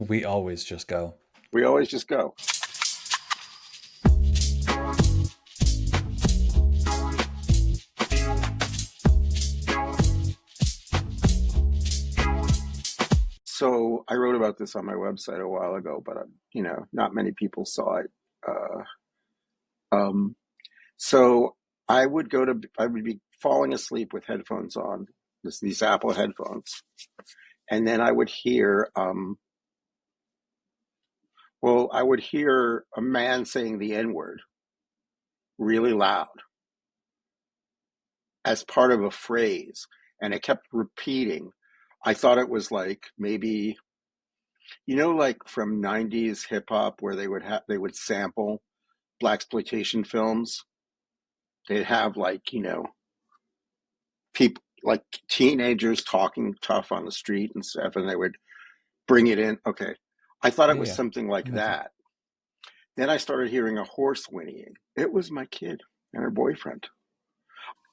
We always just go. We always just go. So I wrote about this on my website a while ago, but not many people saw it. Uh, um, so I would be falling asleep with headphones on, these Apple headphones, and then I would hear a man saying the N word really loud as part of a phrase, and it kept repeating. I thought it was like maybe like from '90s hip hop where they would sample blaxploitation films. They'd have like people like teenagers talking tough on the street and stuff, and they would bring it in. Okay, I thought it Yeah, was yeah. something like I'm with you. that. Then I started hearing a horse whinnying. It was my kid and her boyfriend.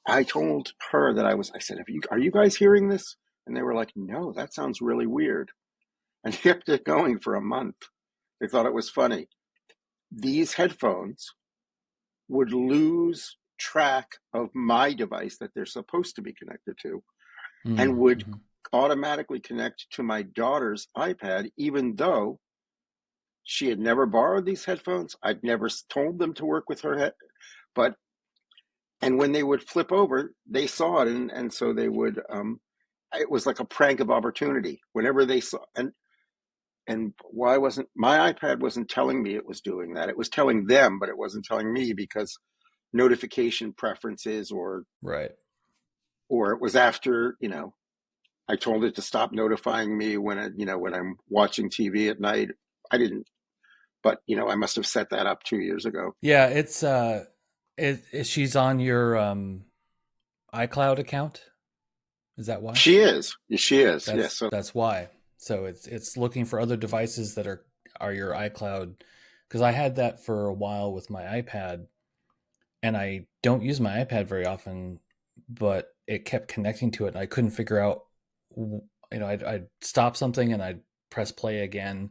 I told her that I said, are you guys hearing this? And they were like, no, that sounds really weird. And kept it going for a month. They thought it was funny. These headphones would lose track of my device that they're supposed to be connected to and would Mm-hmm. automatically connect to my daughter's iPad, even though she had never borrowed these headphones. I'd never told them to work with her head, but and when they would flip over, they saw it, and so they would. It was like a prank of opportunity. Whenever they saw, and why wasn't my iPad wasn't telling me it was doing that? It was telling them, but it wasn't telling me because notification preferences, Right. or it was after I told it to stop notifying me when I'm watching TV at night. I didn't, but I must have set that up 2 years ago. Yeah, she's on your iCloud account. Is that why? She is. She is. Yes. That's So that's why. So it's looking for other devices that are your iCloud, because I had that for a while with my iPad, and I don't use my iPad very often, but it kept connecting to it. And I couldn't figure out, I'd stop something and I'd press play again,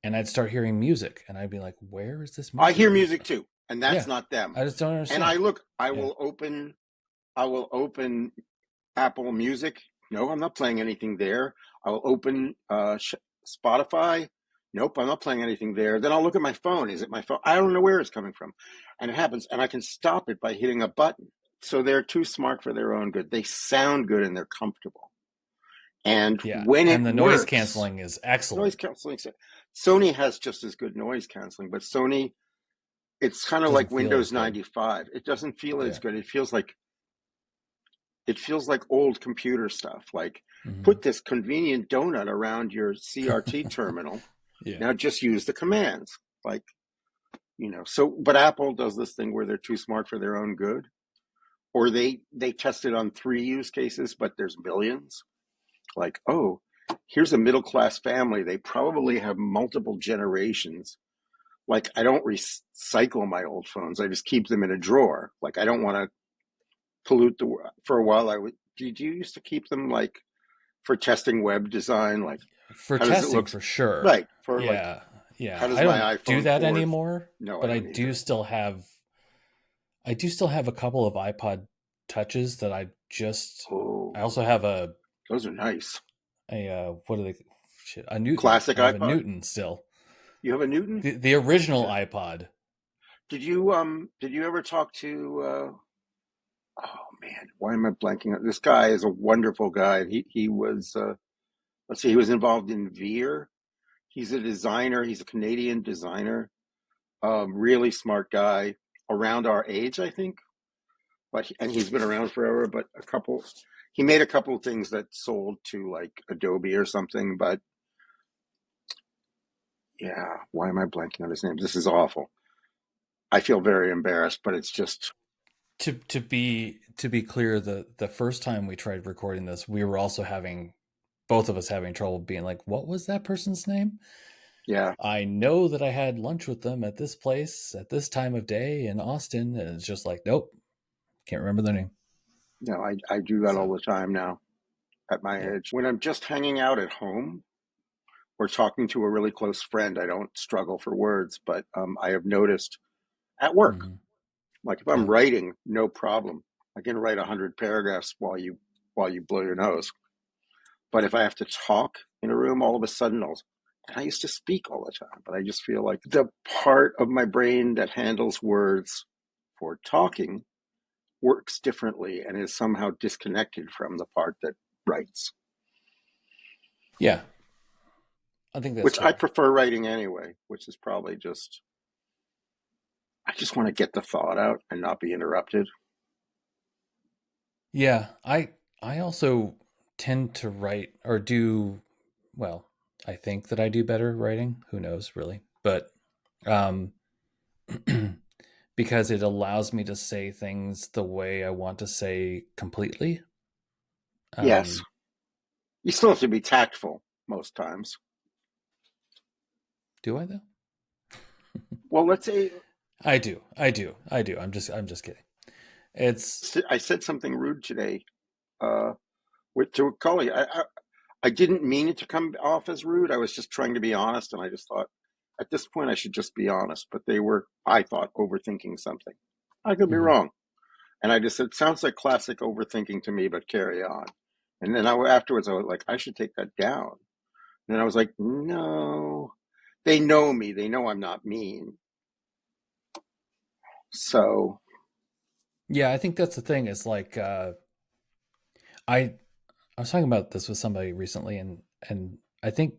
and I'd start hearing music, and I'd be like, "Where is this I music hear coming music from?" too, and that's Yeah, not them. I just don't And understand. I Yeah. will open. I will open Apple Music. No, I'm not playing anything there. I will open Spotify. Nope, I'm not playing anything there. Then I'll look at my phone. Is it my phone? I don't know where it's coming from. And it happens. And I can stop it by hitting a button. So they're too smart for their own good. They sound good and they're comfortable. And Yeah, when and it the noise works, canceling is noise excellent. canceling. Sony has just as good noise canceling, but Sony, it's kind of like Doesn't feel as Windows good. 95. It doesn't feel as Yeah. good. It feels like old computer stuff. Like, Hmm. put this convenient donut around your CRT terminal. Yeah. Now just use the commands. Like, so, but Apple does this thing where they're too smart for their own good, or they test it on 3 use cases, but there's millions. Like, oh, here's a middle class family. They probably have multiple generations. Like, I don't recycle my old phones. I just keep them in a drawer. Like, I don't want to pollute the world. For a while, I would. Did you used to keep them like for testing web design? Like, For how does it testing, look? for sure. Right. For like, Yeah. how Yeah. does I don't my do iPhone that 4? anymore, No, I but don't either. I do still have a couple of iPod touches that I Oh, also have those are nice. what are they, shit, a Newton. Classic I have a iPod. Newton still. You have a Newton? The original Okay. iPod. Did you ever talk to oh man, why am I blanking on this guy? Is a wonderful guy. He was let's see, he was involved in Veer. He's a designer. He's a Canadian designer. Really smart guy, around our age, I think. And he's been around forever. But he made a couple of things that sold to like Adobe or something. But yeah, why am I blanking on his name? This is awful. I feel very embarrassed, but it's just To be clear, the first time we tried recording this, we were also having both of us having trouble being like, what was that person's name? yeah. I know that I had lunch with them at this place at this time of day in Austin, and it's just like, nope, can't remember their name. No, I do that all So the time now at my yeah. age. When I'm just hanging out at home, or talking to a really close friend, I don't struggle for words, but I have noticed at work, Mm-hmm. like if I'm Yeah. writing, no problem. I can write 100 paragraphs while you blow your nose. But if I have to talk in a room, all of a sudden and I used to speak all the time, but I just feel like the part of my brain that handles words for talking works differently and is somehow disconnected from the part that writes, Yeah. I think that's which I fair. prefer writing anyway, which is probably just, I just want to get the thought out and not be interrupted. Yeah. I also tend to write or do well, I think that I do better writing. Who knows, really? But um because it allows me to say things the way I want to say completely. Yes, Um, you still have to be tactful most times. do I though? Well, let's say I do. I do. I do. I'm just kidding. It's I said something rude today uh, to a colleague. I didn't mean it to come off as rude. I was just trying to be honest, and I just thought at this point I should just be honest. But they were, I thought, overthinking something. I could be mhm. wrong, and I just said, "Sounds like classic overthinking to me." But carry on. And then afterwards, I was like, I should take that down. And then I was like, no, they know me. They know I'm not mean. So Yeah, I think that's the thing. Is like I I was talking about this with somebody recently, and I think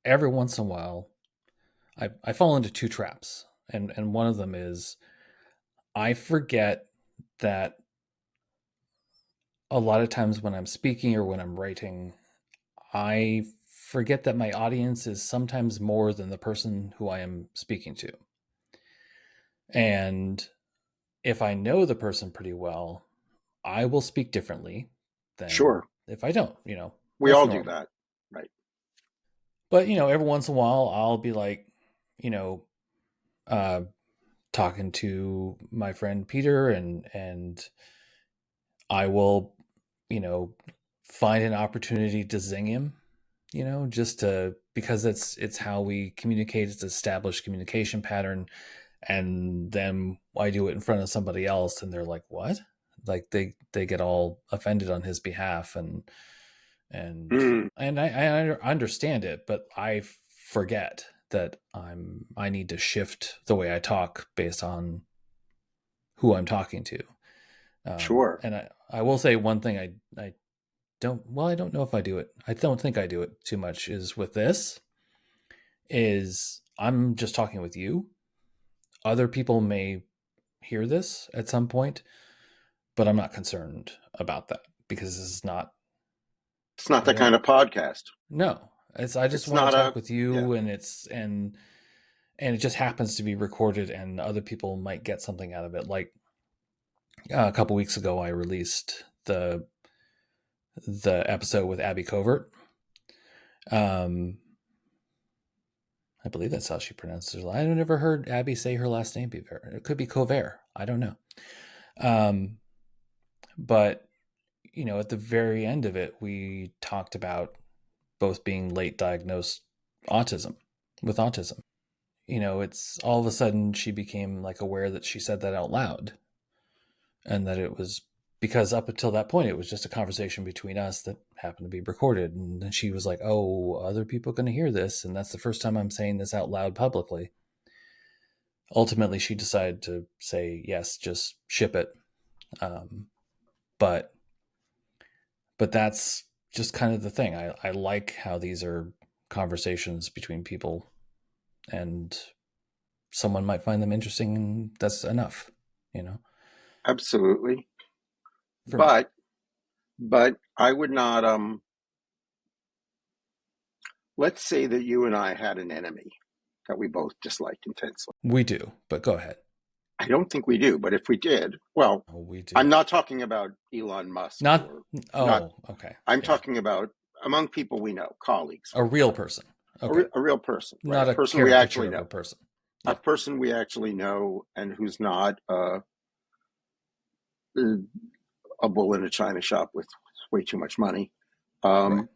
every once in a while I fall into two traps, and one of them is I forget that a lot of times when I'm speaking or when I'm writing, I forget that my audience is sometimes more than the person who I am speaking to. And if I know the person pretty well, I will speak differently than sure, if I don't, we that's all do normal. that, right? But, every once in a while, I'll be like, you know, uh, talking to my friend Peter and I will, you know, find an opportunity to zing him, just to because it's how we communicate, it's established communication pattern. And then I do it in front of somebody else and they're like, what? Like they get all offended on his behalf and Mm, and I understand it, but I forget that I need to shift the way I talk based on who I'm talking to. sure. And I will say one thing I I don't know if I do it. I don't think I do it too much is with this is I'm just talking with you. Other people may hear this at some point, but I'm not concerned about that because this is not It's not I that don't kind of podcast. no. It's I just It's want to not talk a, with yeah. you and it just happens to be recorded and other people might get something out of it. Like a couple weeks ago I released the episode with Abby Covert. Um I believe that's how she pronounces her. I never heard Abby say her last name before. It could be Covert. I don't know. Um, but at the very end of it, we talked about both being late diagnosed autism with autism. It's all of a sudden she became like aware that she said that out loud and that it was because up until that point it was just a conversation between us that happened to be recorded. And then she was like, oh, other people are going to hear this, and that's the first time I'm saying this out loud publicly. Ultimately she decided to say yes, just ship it. um, but that's just kind of the thing. I like how these are conversations between people and someone might find them interesting and that's enough, you know Absolutely. for me. But I would not let's say that you and I had an enemy that we both disliked intensely. We do, but go ahead. I don't think we do, but if we did, well, Oh, we I'm do. not talking about Elon Musk Not. or not. Oh, okay. I'm Yeah. talking about among people we know, colleagues, A for real example, person. Okay. a real person, right? Not a We caricature actually of a know, person. a Yeah. person we actually know, and who's not a bull in a china shop with way too much money. Right. Um,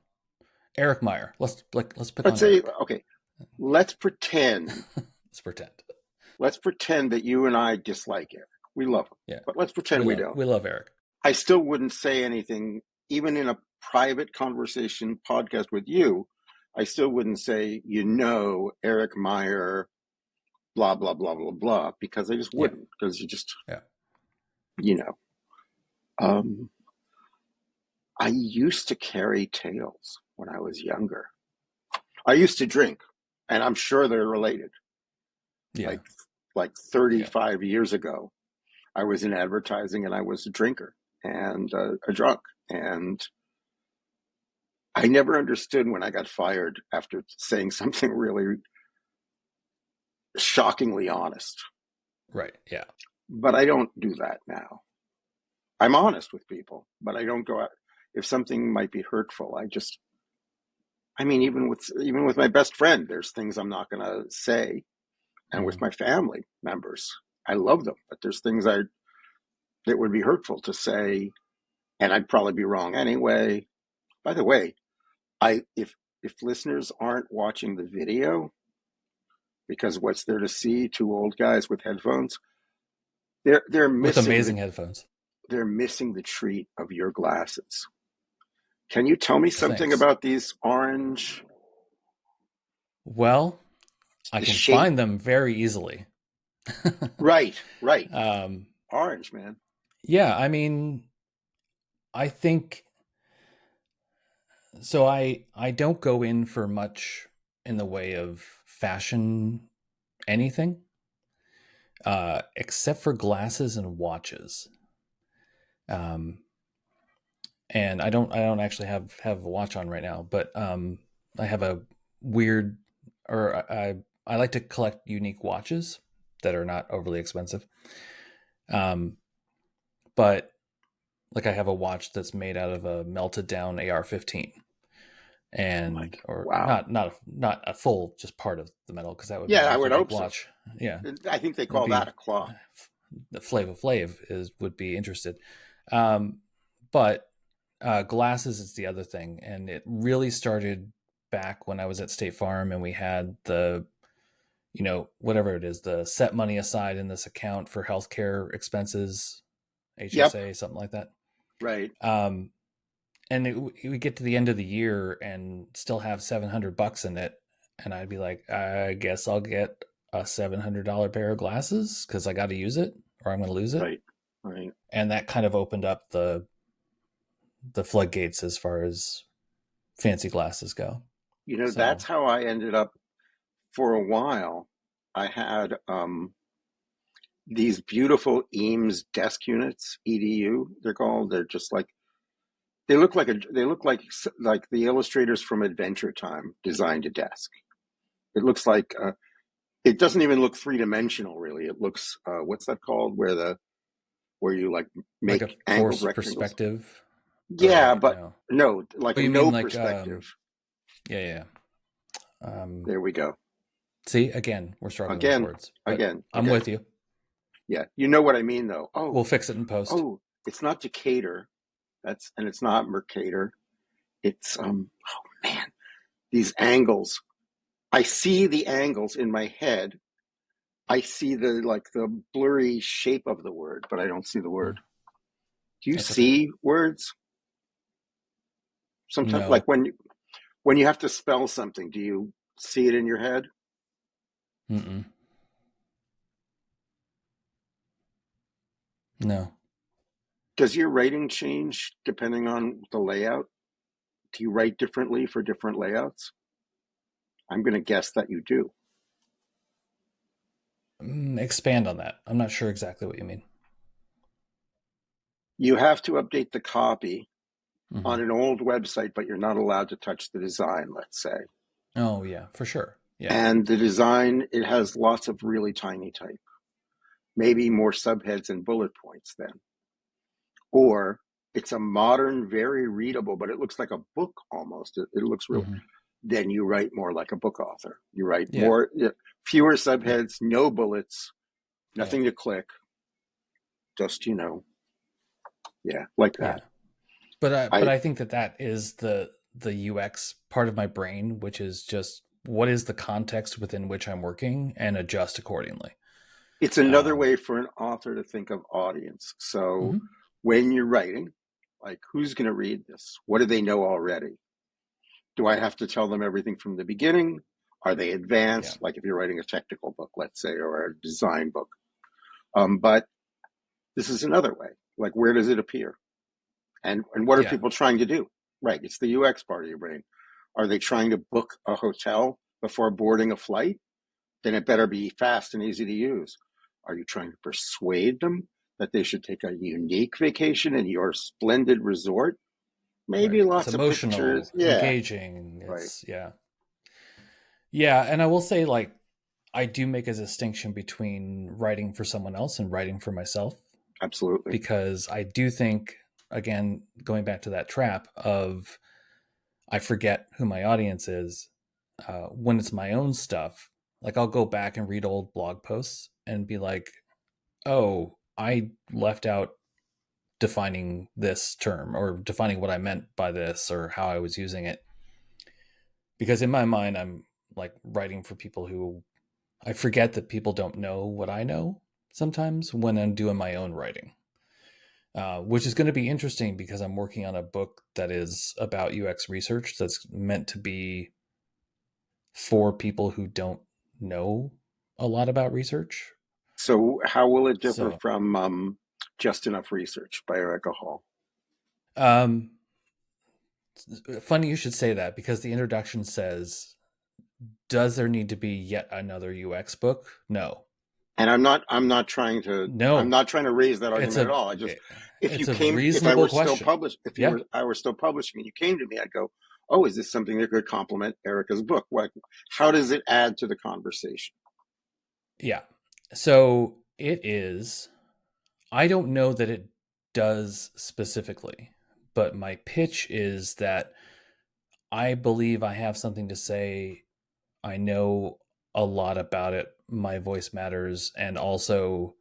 Eric Meyer. Let's pick Let's on say, Eric. okay, let's pretend, Let's pretend. let's pretend that you and I dislike Eric. We love him, Yeah, but let's pretend we don't. we love Eric. I still wouldn't say anything, even in a private conversation podcast with you. I still wouldn't say, Eric Meyer, blah, blah, blah, blah, blah, because I just Yeah, wouldn't, because you just, yeah. you know. Um, I used to carry tails when I was younger. I used to drink, and I'm sure they're related. Yeah. Like like Yeah. 35 years ago, I was in advertising and I was a drinker and a drunk. And I never understood when I got fired after saying something really shockingly honest. Right. Yeah. But I don't do that now. I'm honest with people, but I don't go out. If something might be hurtful, I mean, even with my best friend, there's things I'm not going to say. And with Hmm. my family members, I love them, but there's things that would be hurtful to say, and I'd probably be wrong anyway. By the way, I if listeners aren't watching the video, because what's there to see? Two old guys with headphones. They're With missing amazing headphones. the treat of your glasses. Can you tell me something Thanks. about these orange, Well, I the can shape? find them very easily. Right, right. um, Orange, man. yeah, I mean, I think so. I don't go in for much in the way of fashion anything, except for glasses and watches. Um, and I don't actually have a watch on right now, but I have a weird, or I like to collect unique watches that are not overly expensive. Um, but like I have a watch that's made out of a melted down AR-15, and Like, or wow. not a full, just part of the metal, because that would be Yeah, an I awfully would big hope so. watch. Yeah, I think they it'd call that be a clock. the Flava Flav is would be interested. Um, but glasses is the other thing, and it really started back when I was at State Farm and we had the, whatever it is, the set money aside in this account for healthcare expenses, Yep, HSA, something like that. right. Um, and we get to the end of the year and still have $700 in it, and I'd be like, I guess I'll get a $700 pair of glasses because I got to use it or I'm going to lose it. Right, right. And that kind of opened up the floodgates as far as fancy glasses go. That's So, how I ended up for a while. I had these beautiful Eames desk units, EDU, they're called. They're just like they look like the illustrators from Adventure Time designed a desk. It looks like it doesn't even look three-dimensional really. It looks what's that called where you like like a make angled forced rectangles. perspective, or Yeah, wait, but no. no, like Oh, a you mean no like, perspective. yeah, yeah. There we go. See, again, we're struggling with Again, words, but again, I'm again. with you. Yeah, you know what I mean though. We'll fix it in post. Oh, it's not Decatur. And it's not Mercator. It's oh man, these angles. I see the angles in my head. I see the blurry shape of the word, but I don't see the Hmm, word. Do you that's okay. see words sometimes? Like No. when you have to spell something, do you see it in your head? Mm-mm. No. Does your writing change depending on the layout? Do you write differently for different layouts? I'm going to guess that you do. Expand on that. I'm not sure exactly what you mean. You have to update the copy Hmm. on an old website, but you're not allowed to touch the design, let's say. Oh, yeah, for sure. Yeah. And the design, it has lots of really tiny type, maybe more subheads and bullet points then. Or it's a modern, very readable, but it looks like a book almost. It looks real. Hmm. Then you write more like a book author. You write Yeah. fewer Yeah. subheads, no bullets, Yeah. nothing to click, just, yeah, like Yeah. that. But I, I think that is the UX part of my brain, which is just what is the context within which I'm working and adjust accordingly. It's another Um, way for an author to think of audience. So mhm. when you're writing, like, who's going to read this? What do they know already? Do I have to tell them everything from the beginning? Are they Yeah. advanced? Like if you're writing a technical book, let's say, or a design book. But this is another way. Like, where does it appear? And what are Yeah. people trying to do? Right. It's the UX part of your brain. Are they trying to book a hotel before boarding a flight? Then it better be fast and easy to use. Are you trying to persuade them that they should take a unique vacation in your splendid resort? Right. Maybe It's lots of pictures. emotional, Yeah, engaging. right. It's, yeah. Yeah. And I will say, like, I do make a distinction between writing for someone else and writing for myself, Absolutely. because I do think, again, going back to that trap of I forget who my audience is when it's my own stuff. Like, I'll go back and read old blog posts and be like, oh, I left out defining this term or defining what I meant by this or how I was using it. Because in my mind, I'm like writing for people who I forget that people don't know what I know sometimes when I'm doing my own writing, which is going to be interesting because I'm working on a book that is about UX research that's meant to be for people who don't know a lot about research. So, how will it differ So, from Just Enough Research by Erica Hall? um, funny you should say that, because the introduction says, does there need to be yet another UX book? No. And I'm No. not trying to raise that It's argument at a all. I just, if you it's a came, if I reasonable were still question. published, if you Yeah. were, I were still publishing and you came to me, I'd go, oh, is this something that could complement Erica's book? What, how does it add to the conversation? Yeah. So it is, I don't know that it does specifically, but my pitch is that I believe I have something to say. I know a lot about it. My voice matters. And also,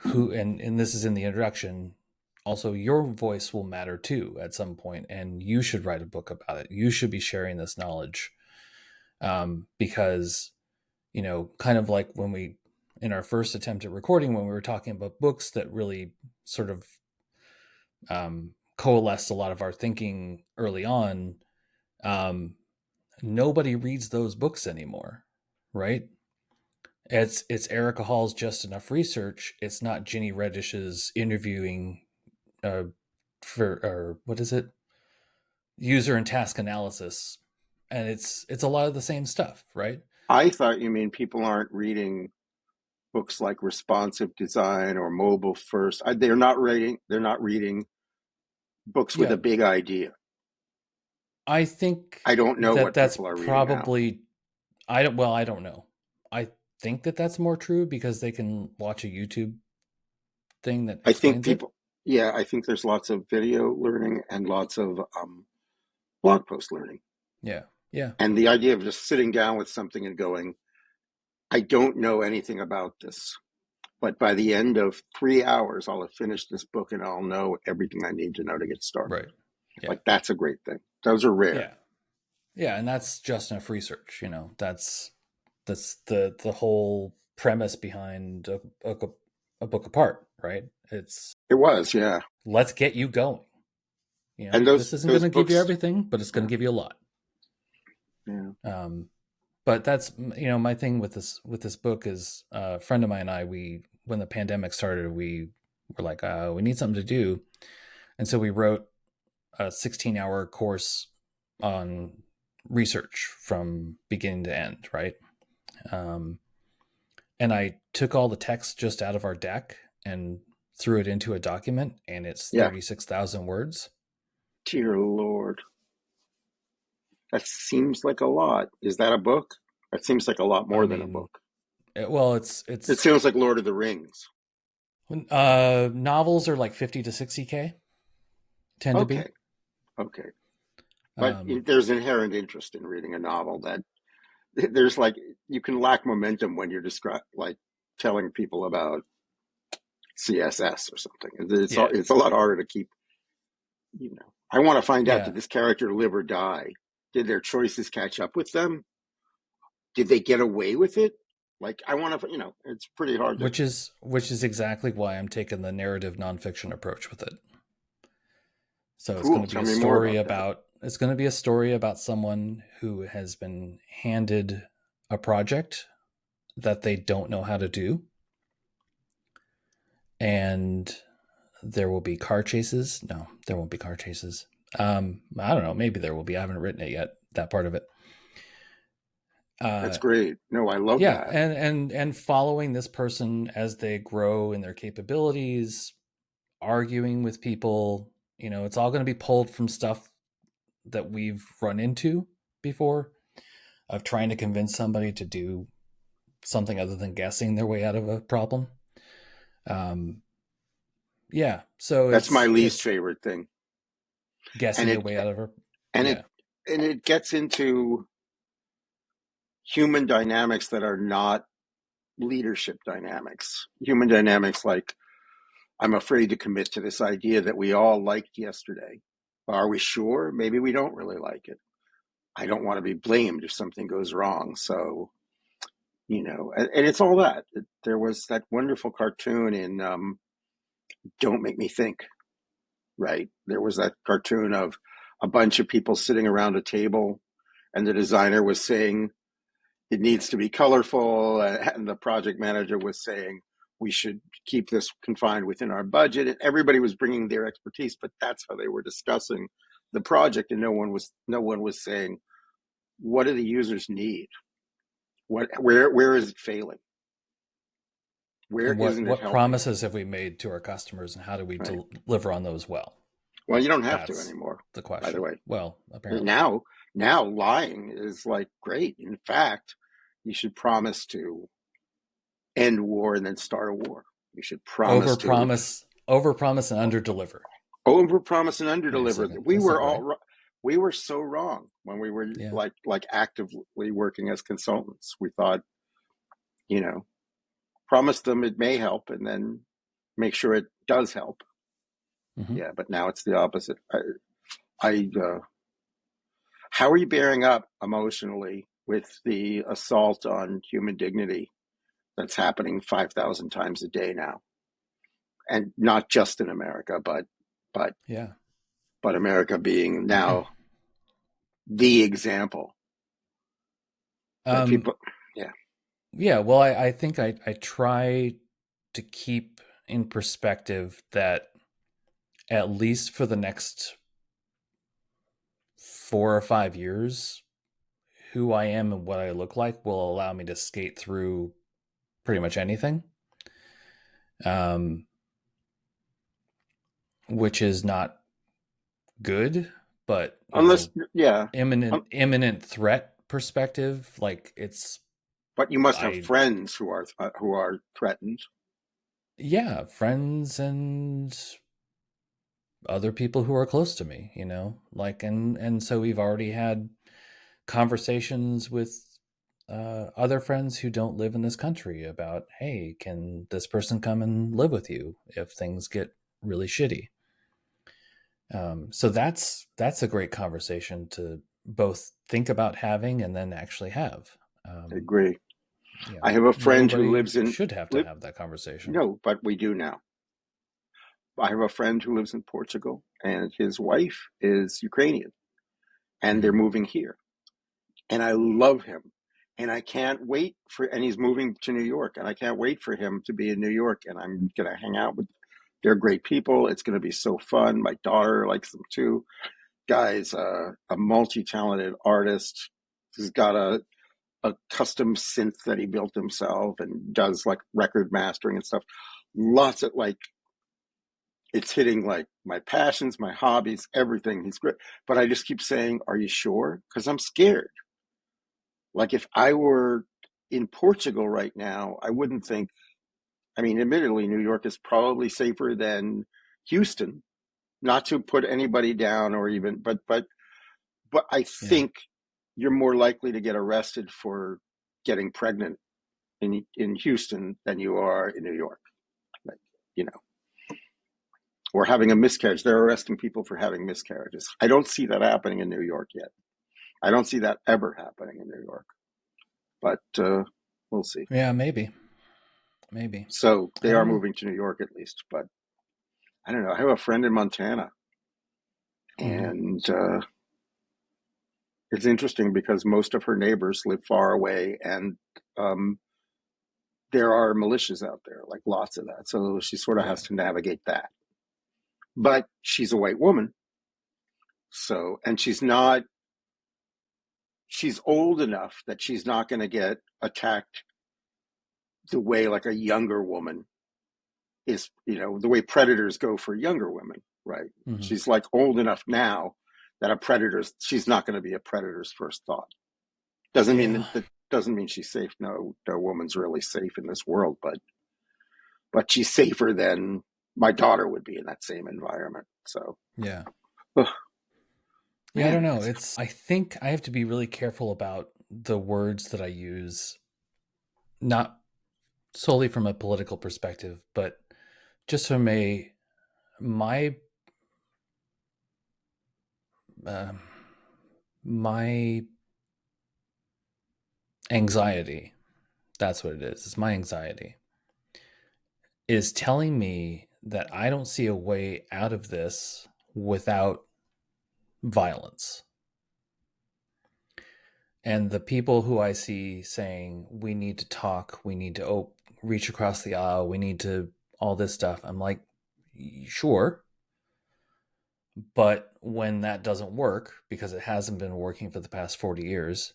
and this is in the introduction, also your voice will matter too at some point, and you should write a book about it. You should be sharing this knowledge, because, kind of like when we, in our first attempt at recording, when we were talking about books that really sort of coalesced a lot of our thinking early on, um, nobody reads those books anymore, right? It's Erica Hall's Just Enough Research. It's not Ginny Reddish's interviewing uh, for, or what is it, user and task analysis, and it's a lot of the same stuff, right? I thought you mean people aren't reading books like responsive design or mobile first. They're not reading books with Yeah, a big idea. I think I don't know that what that's people are reading now. probably, I don't know. I think that that's more true because they can watch a YouTube thing that I think explains it. people, yeah, I think there's lots of video learning and lots of blog post learning. Yeah, yeah, And the idea of just sitting down with something and going, I don't know anything about this, but by the end of 3 hours, I'll have finished this book and I'll know everything I need to know to get started. right, yeah, Like, that's a great thing. Those are rare. yeah, yeah, and that's just enough research. That's the whole premise behind a book apart, right? It's, It was, yeah. let's get you going. And This isn't going those to give you books, everything, but it's going yeah, to give you a lot. yeah. But that's, my thing with this book is, a friend of mine and I, we, when the pandemic started, we were like, we need something to do, and so we wrote a 16-hour course on research from beginning to end, right? Um, and I took all the text just out of our deck and threw it into a document, and it's Yeah. 36,000 words. Dear Lord. That seems like a lot. Is that a book? That seems like a lot I more than a mean, book. well, It it's sounds like Lord of the Rings. novels are like 50 to 60K, tend to Okay, be. okay. But Um, there's inherent interest in reading a novel that there's like, you can lack momentum when you're like telling people about CSS or something. yeah, It's a lot harder to keep, you know. I want to find out, Yeah, did this character live or die? Did their choices catch up with them? Did they get away with it? Like, I want to, it's pretty hard to. which is exactly why I'm taking the narrative nonfiction approach with it. So it's going Cool. to be Tell a me more story about that. about it's going to be a story about someone who has been handed a project that they don't know how to do, and there will be car chases. No, there won't be car chases. I don't know. Maybe there will be. I haven't written it yet. That part of it. That's Uh, great. No, I love yeah, that. and following this person as they grow in their capabilities, arguing with people. It's all going to be pulled from stuff that we've run into before, of trying to convince somebody to do something other than guessing their way out of a problem. Um, yeah, so That's my least it's favorite thing. And guessing your it, way out of a and it, yeah. and it gets into human dynamics that are not leadership dynamics. Human dynamics like, I'm afraid to commit to this idea that we all liked yesterday. Are we sure? Maybe we don't really like it. I don't want to be blamed if something goes wrong. So, and it's all that. There was that wonderful cartoon in Don't Make Me Think, right? There was that cartoon of a bunch of people sitting around a table, and the designer was saying, it needs to be colorful, and the project manager was saying we should keep this confined within our budget, and everybody was bringing their expertise, but that's how they were discussing the project, and no one was saying, what do the users need, where is it failing, where And what isn't it what helping, promises have we made to our customers, and how do we right? deliver on those well? Well, you don't have to That's anymore, the by the question. way. Well, apparently. Now lying is like great. In fact, you should promise to end war and then start a war. You should promise to Overpromise and underdeliver. overpromise and Wait a underdeliver. second. We That's were not right. we were so wrong when we were Yeah. like actively working as consultants. We thought, you know, promise them it may help and then make sure it does help. Hmm. Yeah, but now it's the opposite. I how are you bearing up emotionally with the assault on human dignity that's happening 5,000 times a day now, and not just in America, but Yeah. but America being now the example that um, people, yeah, yeah. Well, I think I try to keep in perspective that at least for the next 4 or 5 years, who I am and what I look like will allow me to skate through pretty much anything. Um, which is not good, but unless, yeah, imminent threat perspective, like it's but you must have I friends who are threatened. yeah, friends and other people who are close to me, like and so we've already had conversations with other friends who don't live in this country about, hey, can this person come and live with you if things get really shitty? So that's a great conversation to both think about having and then actually have. I Um, agree. I have a friend who Nobody lives in should have to live. have that conversation. No, but we do now. I have a friend who lives in Portugal, and his wife is Ukrainian, and they're Hmm. moving here, and I love him. And I can't wait and he's moving to New York, and I can't wait for him to be in New York. And I'm going to hang out with, they're great people. It's going to be so fun. My daughter likes them too. Guy's a multi talented artist. He's got a custom synth that he built himself and does like record mastering and stuff. Lots of like, it's hitting like my passions, my hobbies, everything. He's great. But I just keep saying, are you sure? Because I'm scared. Like if I were in Portugal right now, I wouldn't think, I mean, admittedly, New York is probably safer than Houston, not to put anybody down or even, but I Yeah. think you're more likely to get arrested for getting pregnant in Houston than you are in New York. Like, you know, or having a miscarriage. They're arresting people for having miscarriages. I don't see that happening in New York yet. I don't see that ever happening in New York, but we'll see. Yeah, maybe. Maybe. So I they are don't know. moving to New York at least, but I don't know. I have a friend in Montana, Hmm. and it's interesting because most of her neighbors live far away, and um, there are militias out there, like lots of that. So she sort of Yeah. has to navigate that. But she's a white woman, so and she's old enough that she's not going to get attacked the way like a younger woman is, the way predators go for younger women, right? Hmm. She's like old enough now that she's not going to be a predator's first thought. Doesn't Yeah. mean that doesn't mean she's safe. No, no woman's really safe in this world, but she's safer than my daughter would be in that same environment. So, Yeah. oh, Yeah, I don't man, know. I think I have to be really careful about the words that I use, not solely from a political perspective, but just from my um my anxiety. That's what it is. It's my anxiety is telling me that I don't see a way out of this without violence. And the people who I see saying we need to talk, we need to reach across the aisle, we need to all this stuff. I'm like, sure, but when that doesn't work because it hasn't been working for the past 40 years,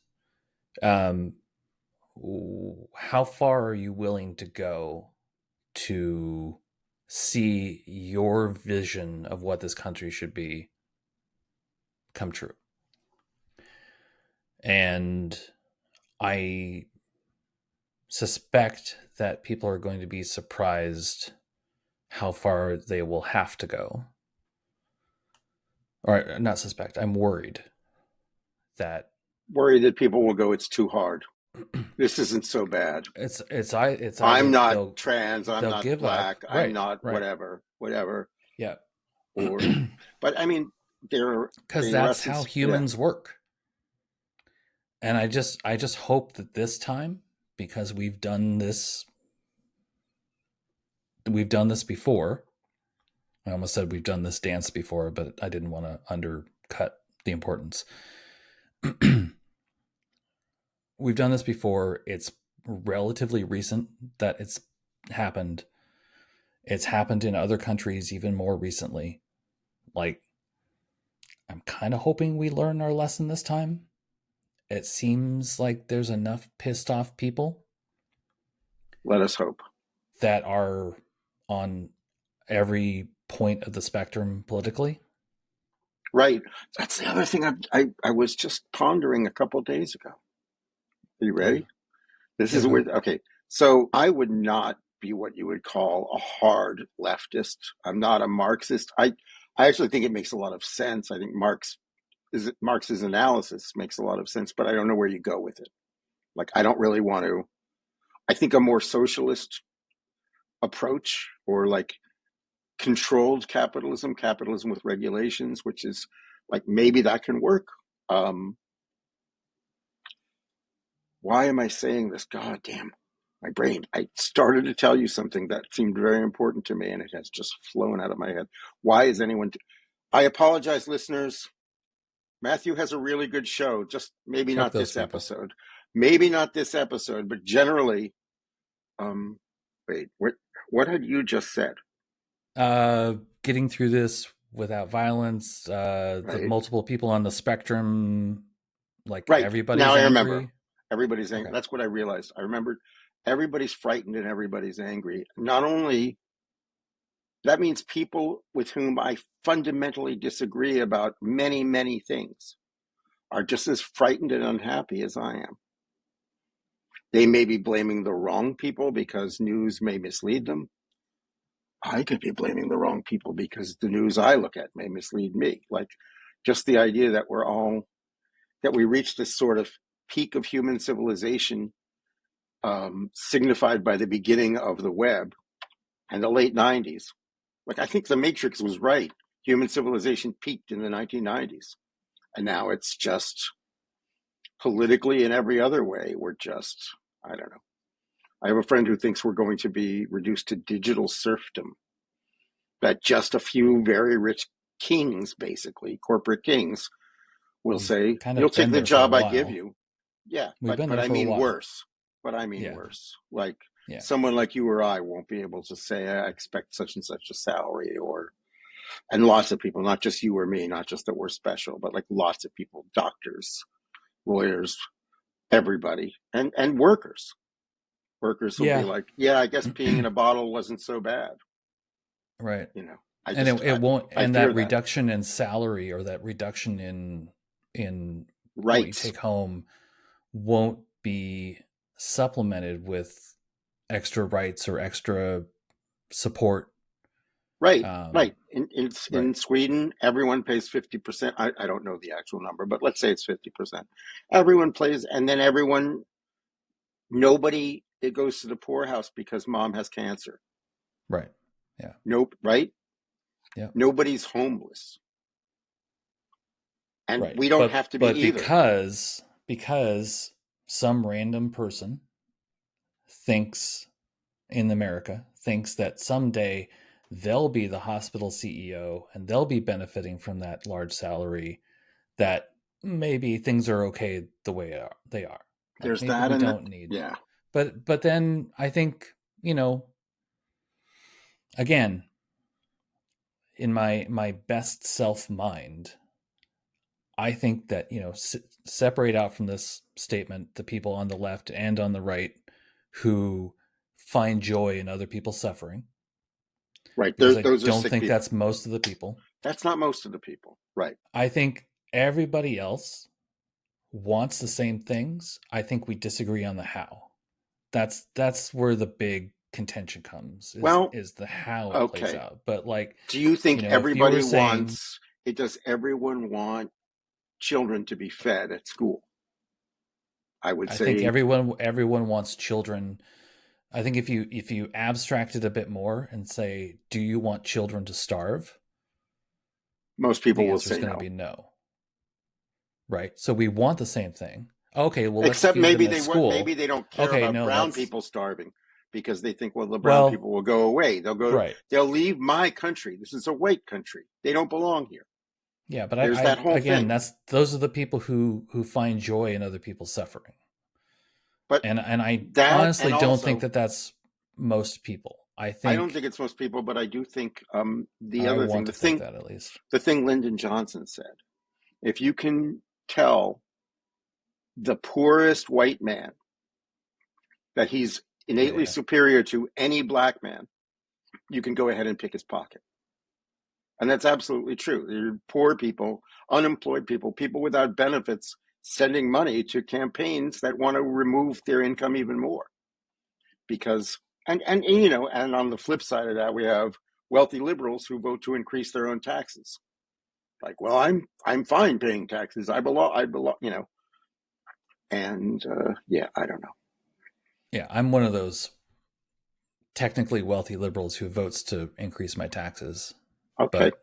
um, how far are you willing to go to see your vision of what this country should be come true? And I suspect that people are going to be surprised how far they will have to go. Or not suspect, I'm worried that worried that people will go, it's too hard. This isn't so bad. it's I'm either not trans, I'm they'll not give up, black, I'm right, not right, whatever. yeah, Or, but I mean, they're because being that's arrested. how Yeah. humans work. And I just hope that this time, because we've done this before. I almost said we've done this dance before, but I didn't want to undercut the importance. We've done this before. It's relatively recent that it's happened. It's happened in other countries even more recently. Like, I'm kind of hoping we learn our lesson this time. It seems like there's enough pissed off people Let us hope. that are on every point of the spectrum politically. Right. That's the other thing I was just pondering a couple of days ago. Are you Yeah. ready? This Yeah, is a go. weird. Okay. So I would not be what you would call a hard leftist. I'm not a Marxist. I actually think it makes a lot of sense. I think Marx's analysis makes a lot of sense, but I don't know where you go with it. Like, I don't really want to. I think a more socialist approach, or like controlled capitalism with regulations, which is like maybe that can work. Um, why am I saying this? God damn, my brain. I started to tell you something that seemed very important to me, and it has just flown out of my head. Why is anyone? I apologize, listeners. Matthew has a really good show. Just maybe Fuck not those this people. episode. Maybe not this episode, but generally. Um, wait, what had you just said? Getting through this without violence, the Right, multiple people on the spectrum, like right. Now everybody's I remember. angry. Everybody's angry. Okay. That's what I realized. I remembered everybody's frightened and everybody's angry. Not only that means people with whom I fundamentally disagree about many, many things are just as frightened and unhappy as I am. They may be blaming the wrong people because news may mislead them. I could be blaming the wrong people because the news I look at may mislead me. Like, just the idea that we reach this sort of peak of human civilization, signified by the beginning of the web and the late 90s. Like, I think The Matrix was right. Human civilization peaked in the 1990s. And now it's just politically and every other way, we're just, I don't know. I have a friend who thinks we're going to be reduced to digital serfdom, that just a few very rich kings, basically, corporate kings, will We've say, kind you'll of take been the there for a job I give while. you. Yeah, We've been but there I for a mean while. worse. But I mean Yeah. worse. Like Yeah. someone like you or I won't be able to say, I expect such and such a salary, or, and lots of people, not just you or me, not just that we're special, but like lots of people, doctors, lawyers, everybody, and workers. Workers will be Yeah. like, yeah, I guess peeing in a bottle wasn't so bad. Right. You know, I And just, it won't, I and fear that that. reduction in salary or that reduction in what you Rights. take home won't be supplemented with extra rights or extra support. Right, Um, right. In right. Sweden, everyone pays 50%. I don't know the actual number, but let's say it's 50%. Everyone plays, and then everyone, nobody, it goes to the poorhouse because mom has cancer. Right. Yeah. Nope, right? Yeah. Nobody's homeless. And Right. we don't have to be But either. because some random person thinks in America thinks that someday they'll be the hospital CEO and they'll be benefiting from that large salary, that maybe things are okay the way they are. Like There's maybe that we and that. don't need. Yeah. But then I think, again, in my best self mind, I think that, separate out from this statement the people on the left and on the right who find joy in other people's suffering, Right. because I Those are don't sick think people. that's most of the people. That's not most of the people. Right. I think everybody else wants the same things. I think we disagree on the how. That's where the big contention comes, is Well, is the how it plays okay. out. But like, Do you think if you were everybody saying, wants it? Does everyone want children to be fed at school? I would I think say everyone wants children. I think if you abstract it a bit more and say, do you want children to starve? most people The will answer is say going to no. be no. Right? So we want the same thing. Okay, well, let's Except feed them maybe at maybe school. they don't care Okay, about no, brown that's people starving because they think, well, the brown well, people will go away. right. They'll leave my country. This is a white country. They don't belong here. Yeah, but There's I that whole again, thing. that's those are the people who find joy in other people's suffering. But And I that, honestly and don't think also, that that's most people. I don't think it's most people, but I do think the I other want thing, to think that at least. the thing Lyndon Johnson said, if you can tell the poorest white man that he's Yeah, innately yeah. superior to any black man, you can go ahead and pick his pocket. And that's absolutely true. There are poor people, unemployed people, people without benefits sending money to campaigns that want to remove their income even more. Because, and on the flip side of that, we have wealthy liberals who vote to increase their own taxes. Like, well, I'm fine paying taxes. I belong, and yeah, I don't know. Yeah, I'm one of those technically wealthy liberals who votes to increase my taxes. Okay. But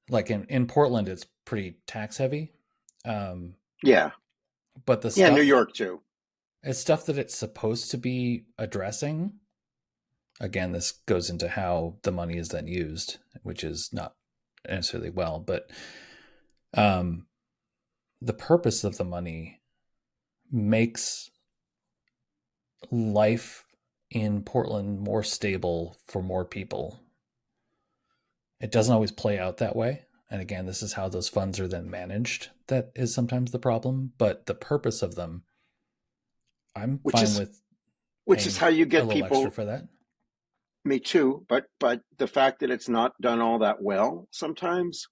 like in Portland, it's pretty tax heavy. Um, Yeah. but the Yeah, New stuff York too. it's stuff that it's supposed to be addressing. Again, this goes into how the money is then used, which is not necessarily well, but um, the purpose of the money makes life in Portland more stable for more people. It doesn't always play out that way. And again, this is how those funds are then managed. That is sometimes the problem. But the purpose of them, I'm which fine is with which is paying how you a get little extra people. for that. Me too, but the fact that it's not done all that well sometimes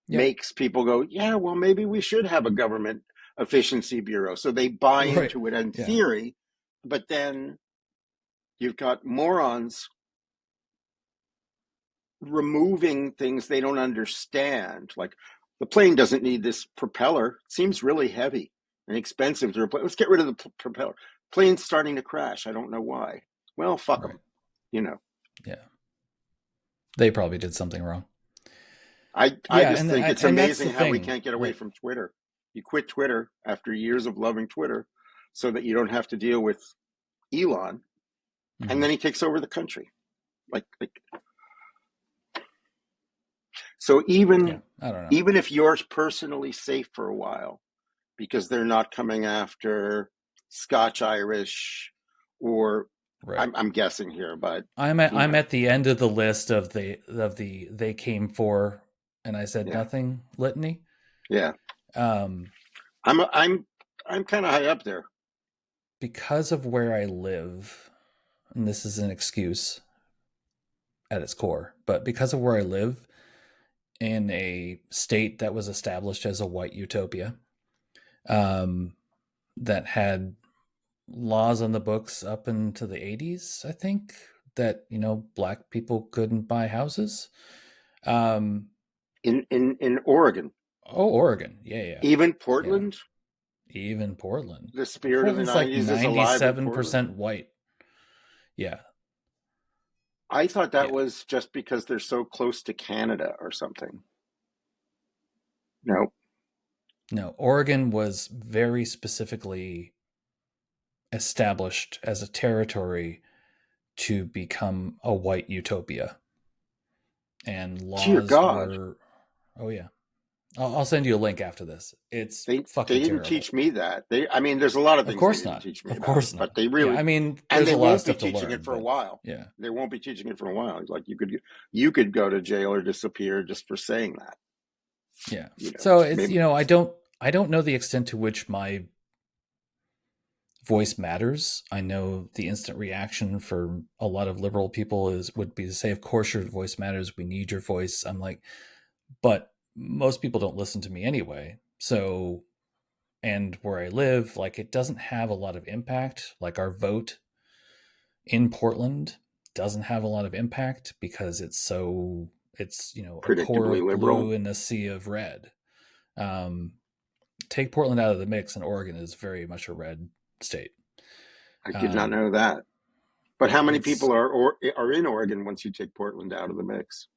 Yep. makes people go, yeah, well, maybe we should have a government efficiency bureau. So they buy Right. into it in Yeah. theory, but then you've got morons removing things they don't understand. Like the plane doesn't need this propeller. It seems really heavy and expensive to replace. Let's get rid of the propeller. Plane's starting to crash. I don't know why. Well, fuck Right. them, you know. Yeah. They probably did something wrong. I Yeah, just think it's and that's amazing the how we thing, can't get away right? from Twitter. You quit Twitter after years of loving Twitter so that you don't have to deal with Elon, and Hmm. then he takes over the country. Like so Yeah, I don't know. even if you're personally safe for a while because they're not coming after Scotch Irish or Right. I'm guessing here, but you I'm know, at the end of the list of the they came for and I said yeah, nothing litany. yeah. Um, I'm kind of high up there. because of where I live, and this is an excuse at its core, but because of where I live in a state that was established as a white utopia, um, that had laws on the books up into the 80s, I think, that, black people couldn't buy houses. Um, In Oregon, oh, Oregon. Yeah, yeah, even yeah. Portland, Even Portland. the spirit of the Portland's like 90s is alive in Portland. 97% white. Yeah. I thought that Yeah. was just because they're so close to Canada or something. No, No, Oregon was very specifically established as a territory to become a white utopia. And dear laws God, were, oh, yeah. I'll send you a link after this. It's they fucking didn't terrible. teach me that. I mean, there's a lot of Of things they course didn't not. teach me Of about, course not. but they Yeah, really, I mean, and there's they a lot of won't be stuff to teaching it learn, for a but while. yeah. They won't be teaching it for a while. Like you could go to jail or disappear just for saying that. Yeah. You know, So it's, maybe I don't know the extent to which my voice matters. I know the instant reaction for a lot of liberal people would be to say, of course your voice matters. We need your voice. I'm like, but most people don't listen to me anyway. So, and where I live, like it doesn't have a lot of impact. Like our vote in Portland doesn't have a lot of impact because it's a core predictably of blue liberal. and a sea of red. Um, take Portland out of the mix, and Oregon is very much a red state. I did not Um, know that. But yeah, how many it's people are in Oregon once you take Portland out of the mix?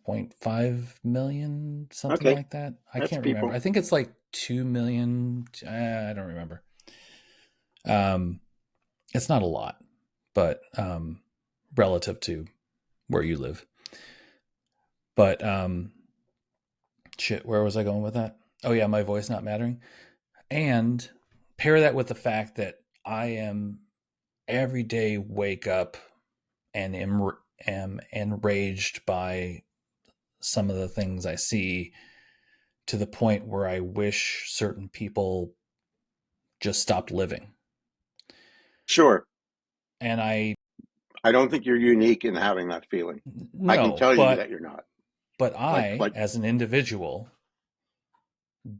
0.5 million, something Okay, like that. I that's can't remember. people. I think it's like 2 million. I don't remember. Um, it's not a lot, but relative to where you live. But shit, where was I going with that? Oh yeah, my voice not mattering. And pair that with the fact that I am every day wake up and am enraged by some of the things I see, to the point where I wish certain people just stopped living. Sure, And I don't think you're unique in having that feeling. I can no, tell you that but you're not. I, Like as an individual,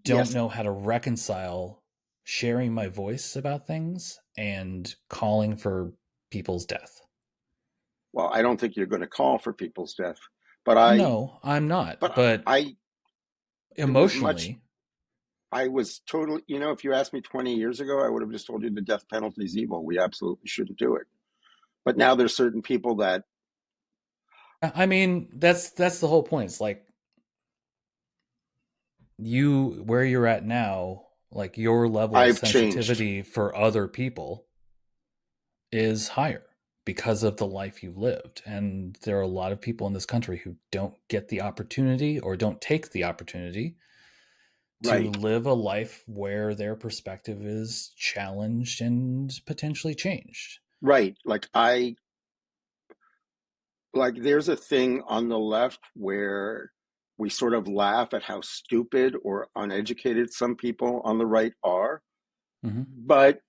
don't yes. know how to reconcile sharing my voice about things and calling for people's death. Well, I don't think you're going to call for people's death, but I, No, I'm not. but But I, it was much. emotionally, I was totally. If you asked me 20 years ago, I would have just told you the death penalty is evil. We absolutely shouldn't do it. But now there's certain people that I mean, that's the whole point. It's like you where you're at now, like your level of I've changed. sensitivity for other people is higher because of the life you've lived. And there are a lot of people in this country who don't get the opportunity or don't take the opportunity to Right, live a life where their perspective is challenged and potentially changed. right. Like there's a thing on the left where we sort of laugh at how stupid or uneducated some people on the right are. Mhm. But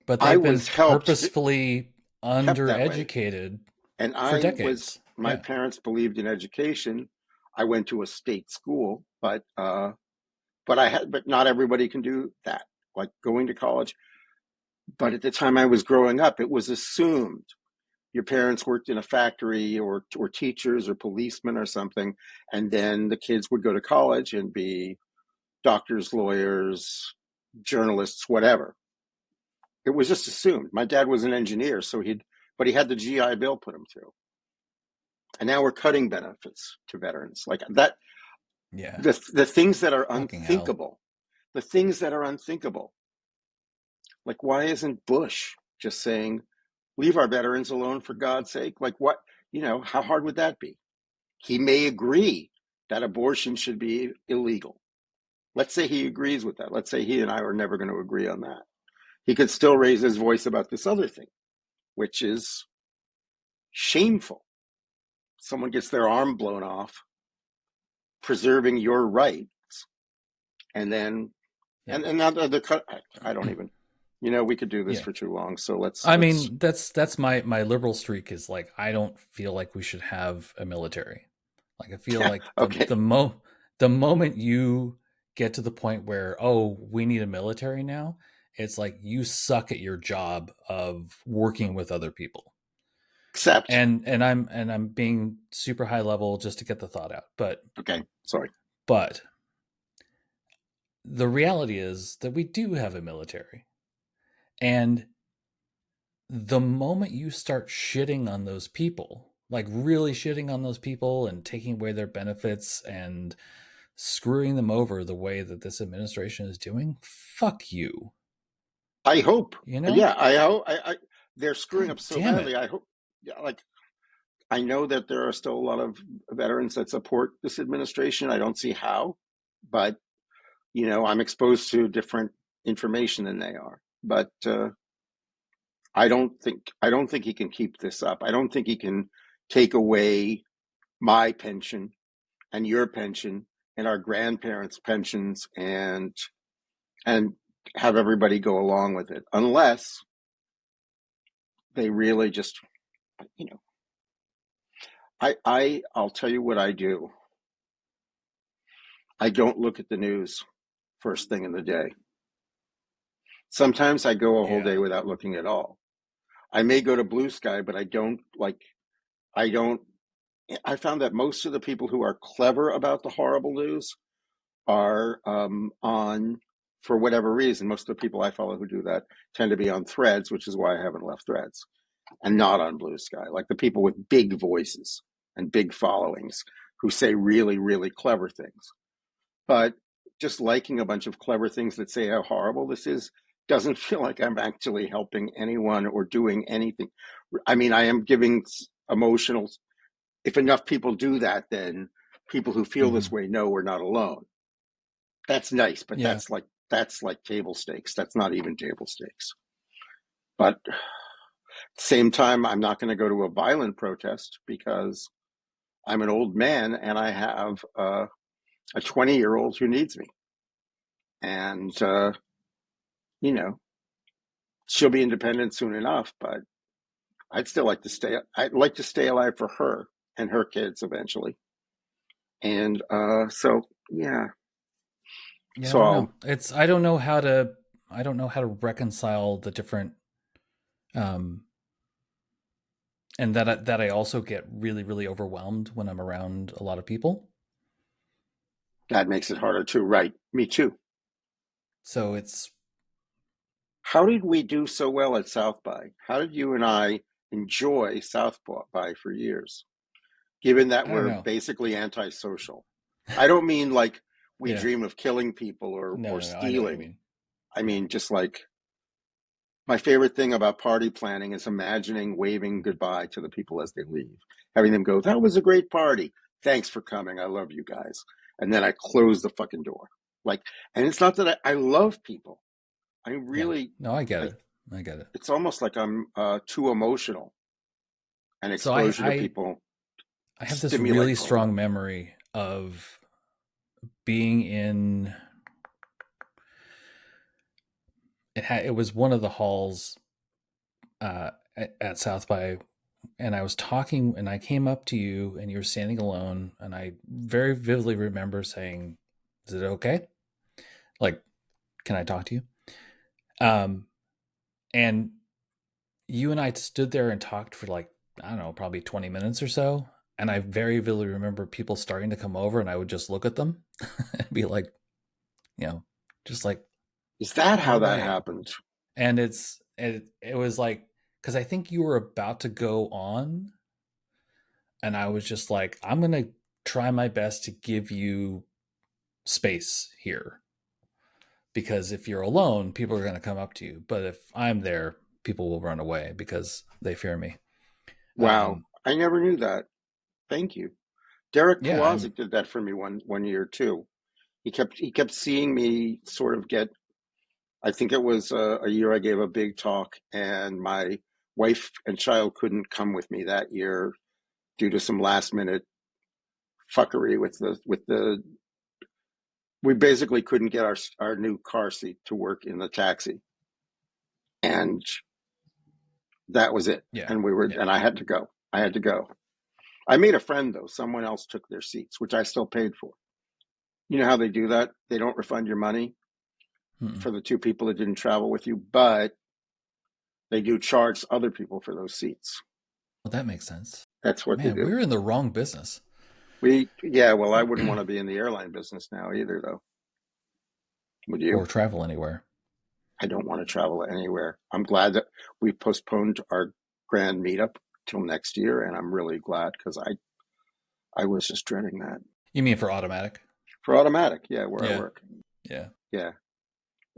But I they've been was helped, purposefully kept that way. undereducated And for decades. my Yeah. parents believed in education. I went to a state school, but not everybody can do that, like going to college. But at the time I was growing up, it was assumed your parents worked in a factory or teachers or policemen or something, and then the kids would go to college and be doctors, lawyers, journalists, whatever. It was just assumed. My dad was an engineer, so but he had the GI Bill put him through. And now we're cutting benefits to veterans. Like that, Yeah. the things that are Fucking hell. unthinkable, the things that are unthinkable. Like, why isn't Bush just saying, leave our veterans alone for God's sake? Like, what, how hard would that be? He may agree that abortion should be illegal. Let's say he agrees with that. Let's say he and I are never going to agree on that. He could still raise his voice about this other thing, which is shameful. Someone gets their arm blown off, preserving your rights, and then Yeah. and now the cut. I don't even. We could do this Yeah. for too long. So let's I let's. mean, that's my liberal streak is like I don't feel like we should have a military. Like I feel Yeah. like Okay. the moment you get to the point where oh, we need a military now, it's like you suck at your job of working with other people. Except. And I'm being super high level just to get the thought out. Okay. Sorry. But the reality is that we do have a military. And the moment you start shitting on those people, like really shitting on those people and taking away their benefits and screwing them over the way that this administration is doing, fuck you. I hope. You know? Yeah. I hope. They're screwing God up so damn badly. it. I hope. Yeah. Like I know that there are still a lot of veterans that support this administration. I don't see how, but I'm exposed to different information than they are. But I don't think he can keep this up. I don't think he can take away my pension and your pension and our grandparents' pensions and have everybody go along with it unless they really just you know I'll tell you what I do. I don't look at the news first thing in the day. Sometimes I go a whole day Yeah. without looking at all. I may go to Blue Sky, but I don't I found that most of the people who are clever about the horrible news are on, for whatever reason, most of the people I follow who do that tend to be on Threads, which is why I haven't left Threads, and not on Blue Sky, like the people with big voices and big followings who say really, really clever things. But just liking a bunch of clever things that say how horrible this is doesn't feel like I'm actually helping anyone or doing anything. I mean, I am giving emotional. If enough people do that, then people who feel this Mm-hmm. way know we're not alone. That's nice, but Yeah. that's like table stakes. That's not even table stakes. But at the same time, I'm not going to go to a violent protest because I'm an old man and I have a 20-year-old who needs me, and you know she'll be independent soon enough. But I'd still like to stay. I'd like to stay alive for her and her kids eventually. And so yeah, Yeah, I so don't know. I'll It's I don't know how to reconcile the different um and that I also get really really overwhelmed when I'm around a lot of people. that makes it harder too, right? Me too. So it's How did we do so well at South by? How did you and I enjoy South by for years, given that I don't we're know. basically antisocial? I don't mean like we Yeah. dream of killing people No, or no, no. I know what you stealing. mean. I Yeah. mean, just like my favorite thing about party planning is imagining waving goodbye to the people as they leave, having them go, "That was a great party. Thanks for coming. I love you guys." And then I close the fucking door. Like, and it's not that I love people. I Yeah. really No, I get like. it. I get it. It's almost like I'm too emotional, and So I exposure to I people I have this really stimulates all that. strong memory of being in it was one of the halls at South by, and I was talking, and I came up to you, and you were standing alone, and I very vividly remember saying, "Is it okay? Like, can I talk to you?" Um, and you and I stood there and talked for like I don't know, probably 20 minutes or so. And I very vividly remember people starting to come over, and I would just look at them and be like, you know, just like, Is that "Go how that away." happened? And it was like, because I think you were about to go on, and I was just like, I'm gonna try my best to give you space here, because if you're alone, people are gonna come up to you, but if I'm there, people will run away because they fear me. Wow, Um, I never knew that. Thank you. Derek yeah, I'm Polazic did that for me one year too. He kept seeing me sort of get. I think it was a year I gave a big talk, and my wife and child couldn't come with me that year due to some last minute fuckery with the. We basically couldn't get our new car seat to work in the taxi, and that was it. yeah, And we were, yeah. and I had to go. I had to go. I made a friend though. Someone else took their seats, which I still paid for. You know how they do that? They don't refund your money Mm-mm. for the two people that didn't travel with you, but they do charge other people for those seats. Well, that makes sense. That's what they Man, do. we're in the wrong business. Yeah, well, I wouldn't want to be in the airline business now either, though. Would Or you? travel anywhere. I don't want to travel anywhere. I'm glad that we postponed our grand meetup till next year, and I'm really glad because I was just dreading that. You mean for automatic? For automatic, yeah, where I Yeah, work. yeah. Yeah.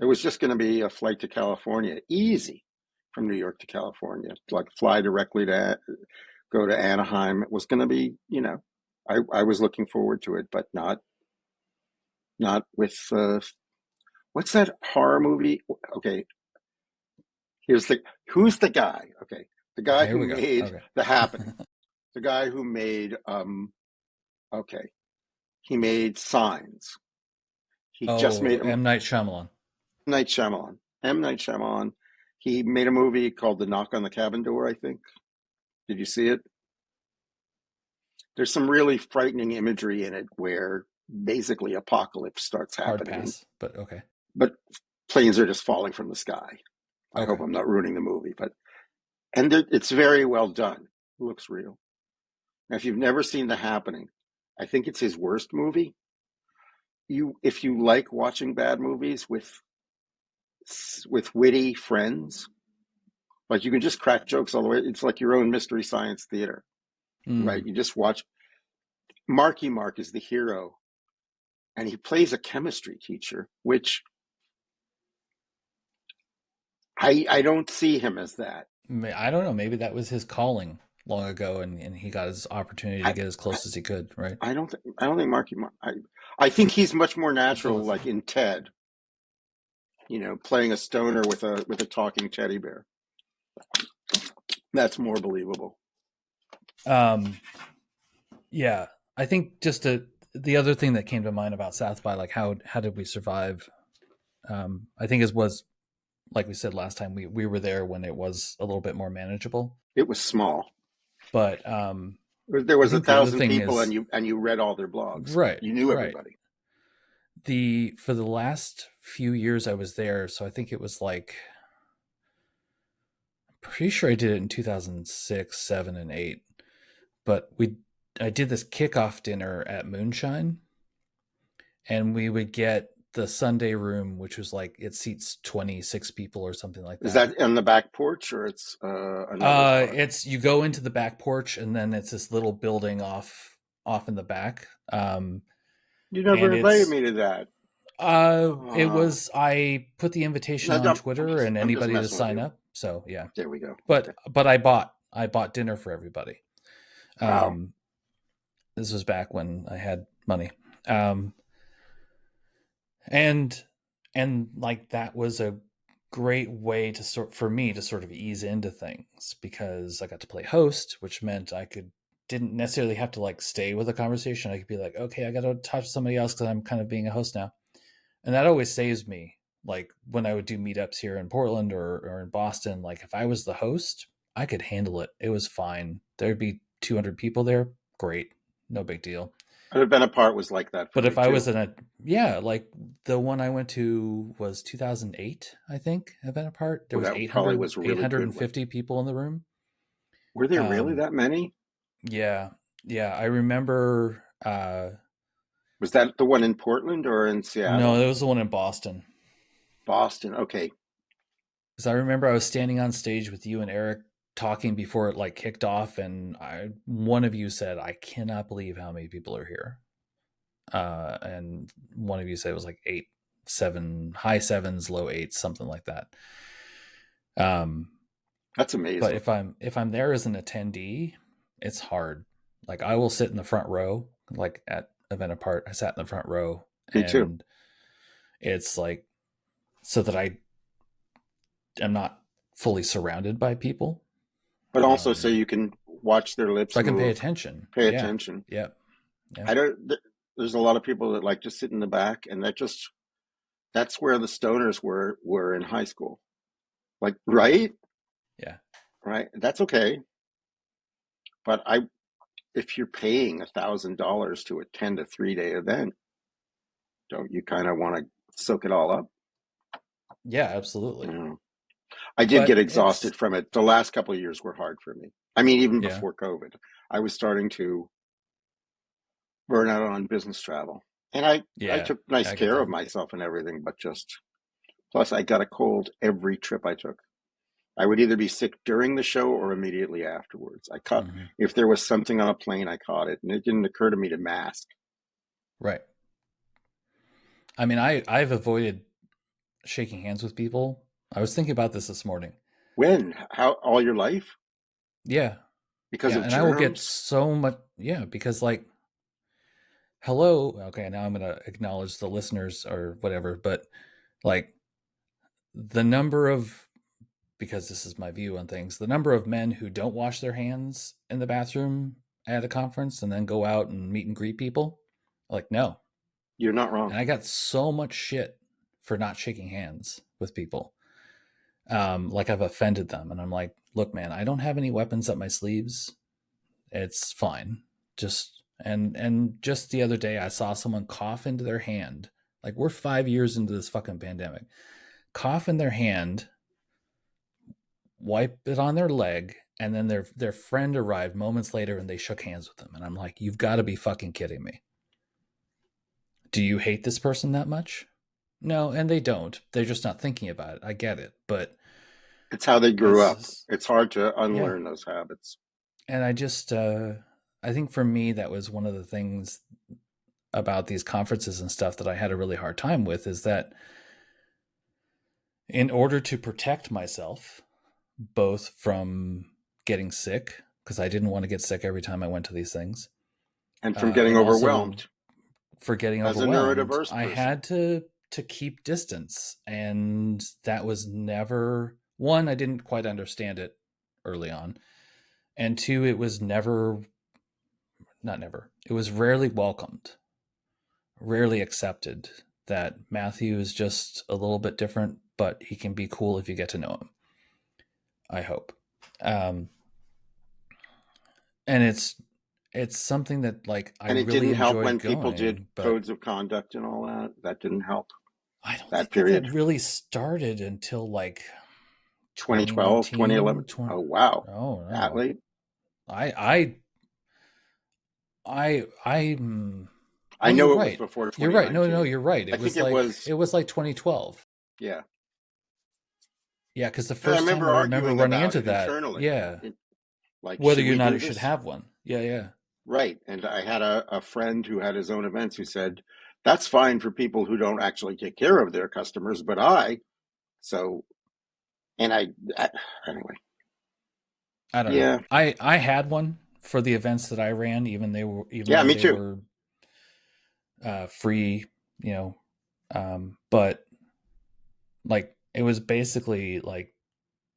It was just going to be a flight to California, easy from New York to California, like fly directly to go to Anaheim. It was going to be, I was looking forward to it, but not with what's that horror movie? Okay, here's the who's the guy? Okay, the guy Here who we go. made Okay. The Happening, the guy who made okay, he made Signs. He just Oh, made M. Night Shyamalan. Night Shyamalan. M. Night Shyamalan. He made a movie called The Knock on the Cabin Door, I think. Did you see it? There's some really frightening imagery in it where basically apocalypse starts Hard happening, pass, but okay. but planes are just falling from the sky. I hope Okay. I'm not ruining the movie, but it's very well done. It looks real. Now, if you've never seen The Happening, I think it's his worst movie. If you like watching bad movies with witty friends, like you can just crack jokes all the way. It's like your own mystery science theater, right? Mm. You just watch. Marky Mark is the hero, and he plays a chemistry teacher, which I don't see him as that. I don't know. Maybe that was his calling long ago, and he got his opportunity to I, get as close as he could, right? I don't think Marky Mark. I think he's much more Also natural, with like in Ted, playing a stoner with a talking teddy bear. That's more believable. um yeah, I think the other thing that came to mind about South by, like, how did we survive? I think it was, like we said last time, we were there when it was a little bit more manageable. It was small. But There I was a think the other thousand thing people, and is, you read all their blogs. right, You knew right. everybody. The For the last few years I was there, so I think it was like, pretty sure I did it in 2006, 7, and 8. But I did this kickoff dinner at Moonshine, and we would get the Sunday room, which was like, it seats 26 people or something like Is that. that on the back porch or it's another part? It's, you go into the back porch, and then it's this little building off in the back. You never And invited it's me to that. it Oh, was, I put the invitation no, on no, Twitter and I'm just anybody to messing with sign you. up. So yeah. There we go. Okay. But I bought dinner for everybody. Wow. Um, this was back when I had money. Um, and like, that was a great way to for me to sort of ease into things, because I got to play host, which meant I didn't necessarily have to like stay with a conversation. I could be like, okay, I got to talk to somebody else because I'm kind of being a host now. And that always saves me. Like, when I would do meetups here in Portland or in Boston, like, if I was the host, I could handle it. It was fine. There'd be 200 people there. Great. No big deal. Event Apart was like that for But me if I too. was in a, yeah, like, the one I went to was 2008, I think, Event Apart. There Well, was that probably was a really good one. 850 people in the room. Were there really Um, that many? yeah. Yeah. I remember, Was that the one in Portland or in no, Seattle? there was the one in Boston. Boston. Okay. Because I remember I was standing on stage with you and Eric talking before it like kicked off, and one of you said, "I cannot believe how many people are here," and one of you said it was like 8, 7, high sevens, low eights, something like that. Um, That's but amazing. if I'm there as an attendee, it's hard. Like I will sit in the front row, like at Event Apart, I sat in the front row, Me too. and it's like so that I am not fully surrounded by people. But also so you can watch their So lips I can pay move, attention. pay Yeah. attention. Yeah. Yeah. I don't, there's a lot of people that like to sit in the back, and that's where the stoners were in high school. Like, right? Yeah. Right. That's okay. But if you're paying $1,000 to attend a 3-day event, don't you kind of want to soak it all up? Yeah, You absolutely. know, I did get But it's exhausted from it. The last couple of years were hard for me. I mean, even yeah. before COVID, I was starting to burn out on business travel. And I Yeah. took nice I get care of that. myself and everything, but just, plus I got a cold every trip I took. I would either be sick during the show or immediately afterwards. Hmm. If there was something on a plane, I caught it. And it didn't occur to me to mask. Right. I mean, I've avoided shaking hands with people. I was thinking about this morning. When? How? All your life? Yeah. Because Yeah, of and I will get germs? so much yeah, because like hello, okay, now I'm going to acknowledge the listeners or whatever, but like the number of because this is my view on things, the number of men who don't wash their hands in the bathroom at a conference and then go out and meet and greet people, like no. You're not wrong. And I got so much shit for not shaking hands with people. Like I've offended them, and I'm like, look, man, I don't have any weapons up my sleeves. It's fine. And just the other day, I saw someone cough into their hand. Like we're 5 years into this fucking pandemic. Cough in their hand, wipe it on their leg, and then their friend arrived moments later and they shook hands with them. And I'm like, you've got to be fucking kidding me. Do you hate this person that much? No, and they don't. They're just not thinking about it. I get it, but It's how they grew it's up. just, It's hard to yeah. unlearn those habits. And I think for me that was one of the things about these conferences and stuff that I had a really hard time with is that in order to protect myself both from getting sick because I didn't want to get sick every time I went to these things, And from getting and also overwhelmed for getting as a overwhelmed, neurodiverse I person. had to keep distance, and that was never one. I didn't quite understand it early on, and two, it was never not never. It was rarely welcomed, rarely accepted. That Matthew is just a little bit different, but he can be cool if you get to know him. I hope. Um, and it's something that like I And it really didn't help when enjoyed people did going, but codes of conduct and all that. That didn't help I don't that think that period. that really started until like 2012, 2019 2011. 20. Oh, wow. Oh That no. late? I I I well you're know it was right. before You're right. No, no, 2019. you're right. I think it was, It was like 2012. yeah. Yeah, because the Because I first time remember I remember arguing running about into it that, internally. yeah, Like, whether should or we not do it should this? have one. Yeah, yeah. Right. And I had a friend who had his own events who said, that's fine for people who don't actually take care of their customers, but so, and I anyway, I don't know. yeah. I had one for the events that I ran, even Yeah, though me they too. were free, you know. But like it was basically like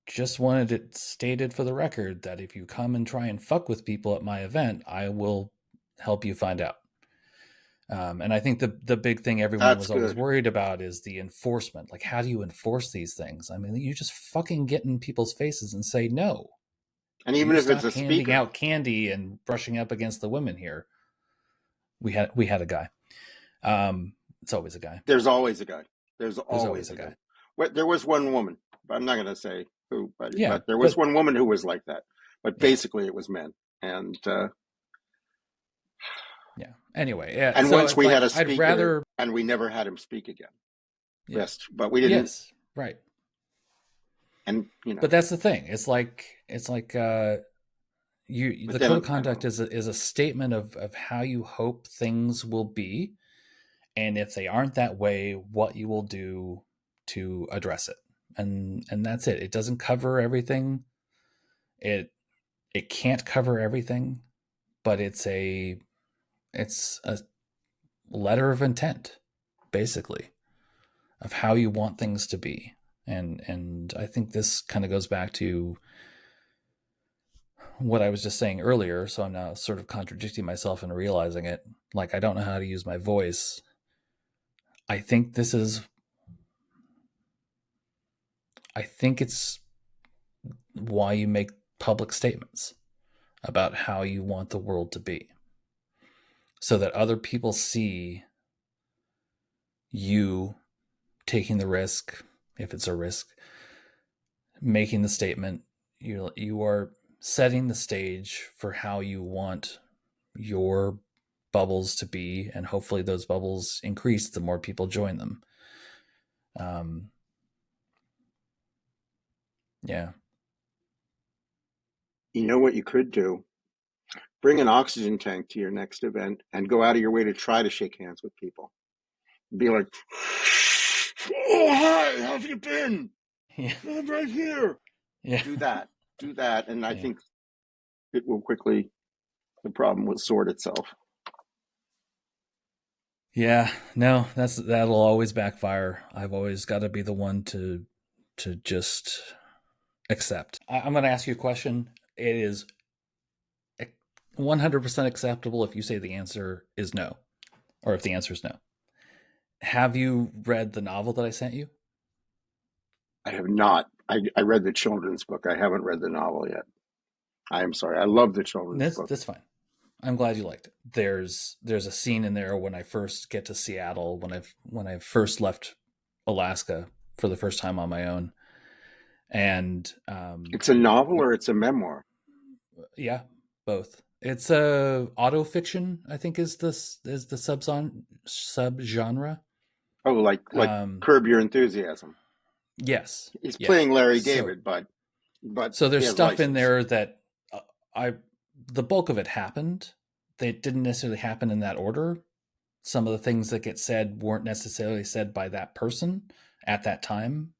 just wanted it stated for the record that if you come and try and fuck with people at my event, I will help you find out. And I think the big thing everyone That's was always good. worried about is the enforcement. Like, how do you enforce these things? I mean, you just fucking get in people's faces and say no. And even You if it's stop a handing speaker, out candy and brushing up against the women here. We had a guy. It's always a guy. there's always a guy. There's There's always always a a guy. guy. Well, there was one woman, but I'm not going to say who, Yeah, but there was but one woman who was like that. But yeah, basically, it was men. And yeah. Anyway, yeah. and So once it's we had like a I'd speaker, rather. and we never had him speak again. Yeah. Best, but we didn't. Yes. Right. And But that's the thing. The but code of then I don't conduct know. is a statement of how you hope things will be, and if they aren't that way, what you will do to address it. And that's it. It doesn't cover everything. It it can't cover everything, but it's a letter of intent, basically, of how you want things to be. And I think this kind of goes back to what I was just saying earlier. So I'm now sort of contradicting myself and realizing it. Like, I don't know how to use my voice. I think this is, I think it's why you make public statements about how you want the world to be, so that other people see you taking the risk, if it's a risk, making the statement. You are setting the stage for how you want your bubbles to be, and hopefully those bubbles increase the more people join them. Um, yeah. You know what you could do? Bring an oxygen tank to your next event and go out of your way to try to shake hands with people. Be like, "Oh, hi, how have you been? Yeah. I'm right here." Yeah. Do that. Do that. And I Yeah. think it will quickly, the problem will sort itself. Yeah. No, that'll always backfire. I've always got to be the one to just accept. I'm going to ask you a question. It is 100% acceptable if you say the answer is no, or if the answer is no. Have you read the novel that I sent you? I have not. I read the children's book. I haven't read the novel yet. I am sorry. I love the children's book. That's fine. I'm glad you liked it. There's a scene in there when I first get to Seattle, when I first left Alaska for the first time on my own, and It's a novel or it's a memoir? yeah, both. It's a auto fiction, I think, is the sub genre. Oh, like Um, Curb Your Enthusiasm. yes, He's yeah. playing Larry So David, but so he there's has stuff in license. there that I the bulk of it happened. They didn't necessarily happen in that order. Some of the things that get said weren't necessarily said by that person at that time.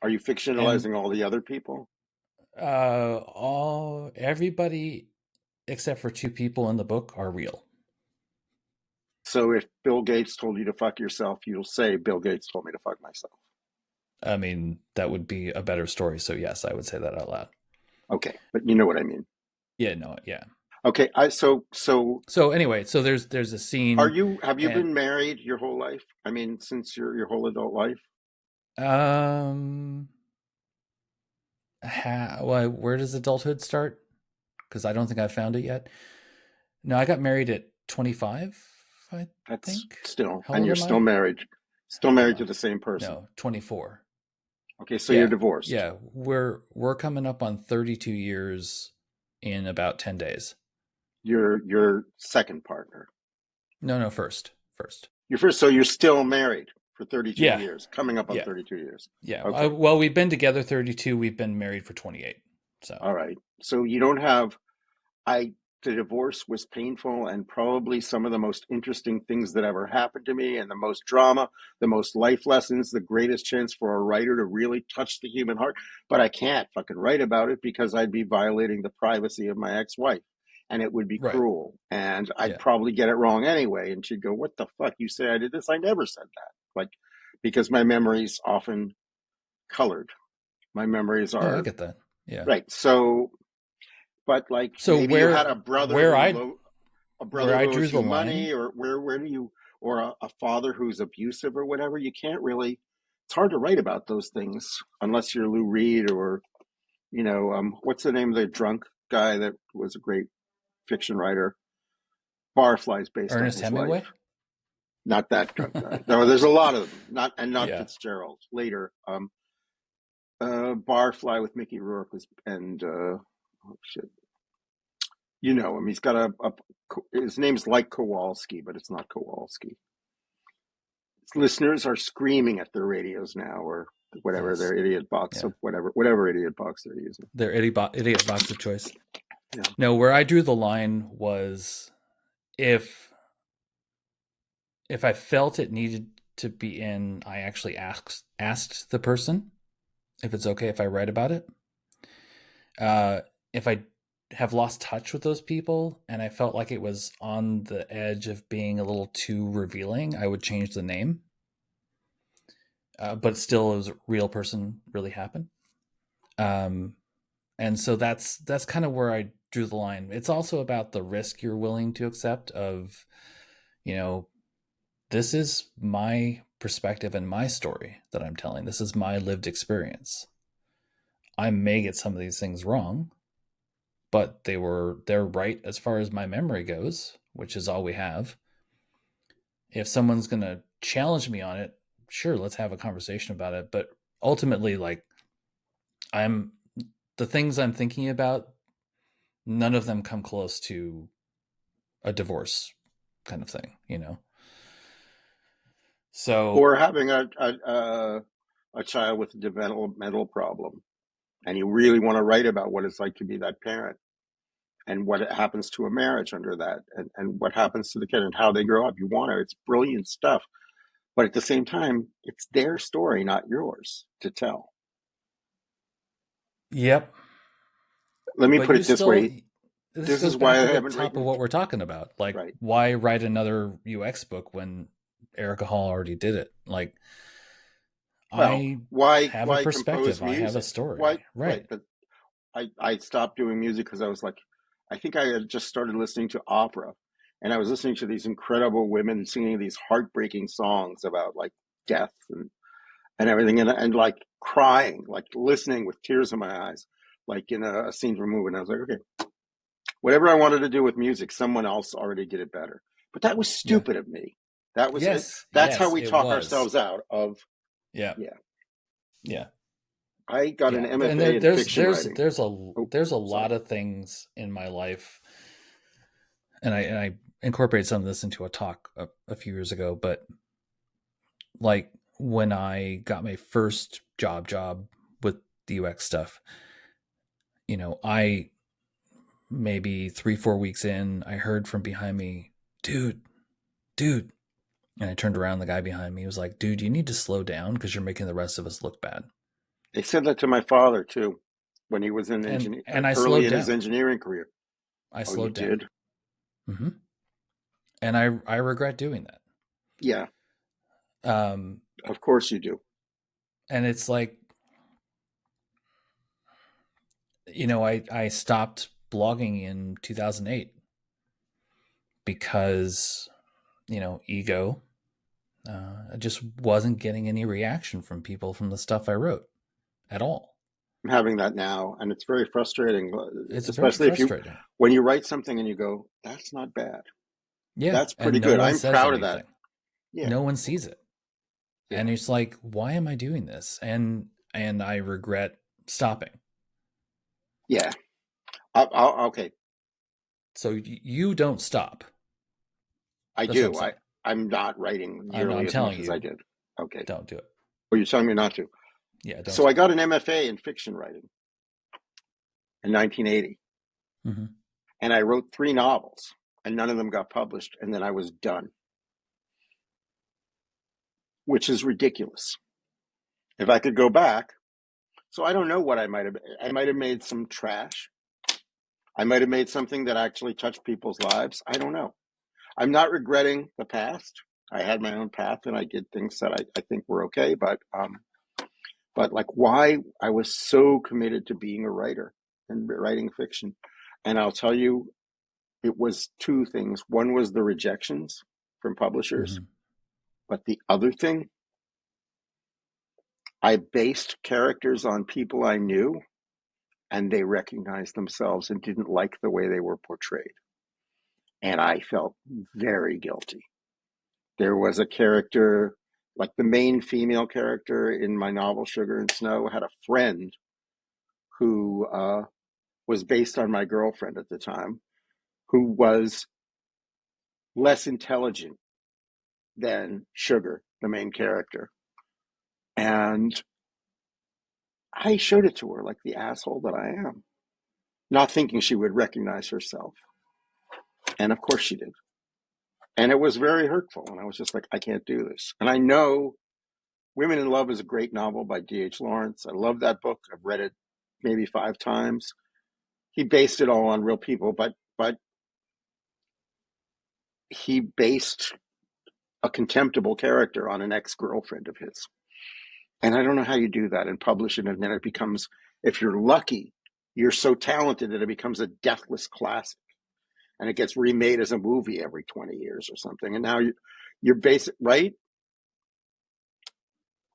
Are you And fictionalizing all the other people? all everybody except for two people in the book are real. So if Bill Gates told you to fuck yourself, you'll say Bill Gates told me to fuck myself. I mean, that would be a better story. So yes, I would say that out loud. Okay, but you know what I mean. Yeah, no, yeah. Okay, I so So anyway, so there's a are scene, you have you and been married your whole life? I mean, since your whole adult life? um, well, where does adulthood start? Because I don't think I've found it yet. No, I got married at 25, I That's think. still, How and old you're am I? still How old am married to I? the same person. No, 24. Okay, so you're Yeah, divorced. yeah. We're coming up on 32 years in about 10 days. Your second partner. No, no, first. Your first, so you're still married for 32 Yeah, years, coming up on yeah, 32 years. yeah. Okay, Well, we've been together 32. We've been married for 28. So all right. So you don't have I the divorce was painful and probably some of the most interesting things that ever happened to me and the most drama, the most life lessons, the greatest chance for a writer to really touch the human heart. But I can't fucking write about it because I'd be violating the privacy of my ex-wife and it would be right, cruel. And I'd yeah. probably get it wrong anyway. And she'd go, "What the fuck? You say I did this? I never said that." Like, because my memories often colored. My memories No, I are get that. Yeah. right. So but like So maybe you had a brother where I where I who drew owes the you line, money, or where do you, or a father who's abusive or whatever. You can't really. It's hard to write about those things unless you're Lou Reed or what's the name of the drunk guy that was a great fiction writer. Barfly's based on Ernest his life. Hemingway. Not that drunk guy. No, there's a lot of them. Not Yeah. Fitzgerald. Later, Barfly with Mickey Rourke was and oh shit, you know him. He's got his name's like Kowalski, but it's not Kowalski. Listeners are screaming at their radios now, or whatever Yes. their idiot box Yeah. of whatever idiot box they're using. Their idiot box of choice. Yeah. No, where I drew the line was if if I felt it needed to be in, I actually asked the person if it's okay if I write about it. If I have lost touch with those people and I felt like it was on the edge of being a little too revealing, I would change the name. But still, it was a real person, really happened. Um, and so that's kind of where I drew the line. It's also about the risk you're willing to accept. Of, you know, this is my perspective and my story that I'm telling. This is my lived experience. I may get some of these things wrong, but they're right as far as my memory goes, which is all we have. If someone's going to challenge me on it, sure, let's have a conversation about it, but ultimately, like, I'm the things I'm thinking about, none of them come close to a divorce kind of thing, you know. So, Or having a child with a developmental problem, and you really want to write about what it's like to be that parent and what happens to a marriage under that, and what happens to the kid and how they grow up. You want to. It's brilliant stuff, but at the same time, it's their story, not yours, to tell. yep. Let me But put you it this still, way. this This goes is why back I to the haven't top of written. what we're talking about. Like, Right. why write another UX book when Erica Hall already did it? Like, Well, I have a why compose perspective, I have a music? Why? story. Right. Right. But I stopped doing music because I was like, I think I had just started listening to opera, and I was listening to these incredible women singing these heartbreaking songs about like death and everything, and like crying, like listening with tears in my eyes, like in a scene from a movie. And I was like, okay, whatever I wanted to do with music, someone else already did it better. But that was Yeah. stupid of me. That was it. Yes. That's how Yes, we it talk was. ourselves out of. Yeah. Yeah, Yeah. I got an Yeah. And MFA in fiction writing. Oh, there's a sorry. lot of things in my life, and I incorporated some of this into a talk a few years ago, but like when I got my first job with the UX stuff, you know, I maybe 3 4 weeks in, I heard from behind me, dude, dude. And I turned around, the guy behind me was like, dude, you need to slow down because you're making the rest of us look bad. They said that to my father too, when he was in And I early slowed in his down. engineering career. I Oh, you slowed down. did? Hmm. And I regret doing that. Yeah, Um, of course you do. and it's like, you know, I stopped blogging in 2008 because, you know, ego. I just wasn't getting any reaction from people from the stuff I wrote at all. I'm having that now, and it's very frustrating, It's very especially if you, frustrating. when you write something and you go, "That's not bad. Yeah, That's pretty and no good. one I'm says proud of that." anything. Yeah, No one sees it. And yeah, it's like, why am I doing this? And I regret stopping. yeah. Okay, So you don't stop. I That's what I'm do. saying. I'm not writing nearly I'm as much telling as I you, did. Okay. don't do it. Well, you're telling me not to. Yeah, don't So do I it. got an MFA in fiction writing in 1980, Hmm. and I wrote 3 novels, and none of them got published, and then I was done, which is ridiculous. If I could go back, so I don't know what I might have made some trash. I might have made something that actually touched people's lives. I don't know. I'm not regretting the past. I had my own path and I did things that I think were okay, but like why I was so committed to being a writer and writing fiction. And I'll tell you, it was 2 things. One was the rejections from publishers, Hmm. but the other thing, I based characters on people I knew and they recognized themselves and didn't like the way they were portrayed. And I felt very guilty. There was a character, like the main female character in my novel Sugar and Snow, had a friend who was based on my girlfriend at the time, who was less intelligent than Sugar, the main character. And I showed it to her like the asshole that I am, not thinking she would recognize herself. And of course she did. And it was very hurtful. And I was just like, I can't do this. And I know Women in Love is a great novel by D.H. Lawrence. I love that book. I've read it maybe 5 times. He based it all on real people, but he based a contemptible character on an ex-girlfriend of his. And I don't know how you do that and publish it, and then it becomes, if you're lucky, you're so talented that it becomes a deathless classic, and it gets remade as a movie every 20 years or something. And now you're basic, right?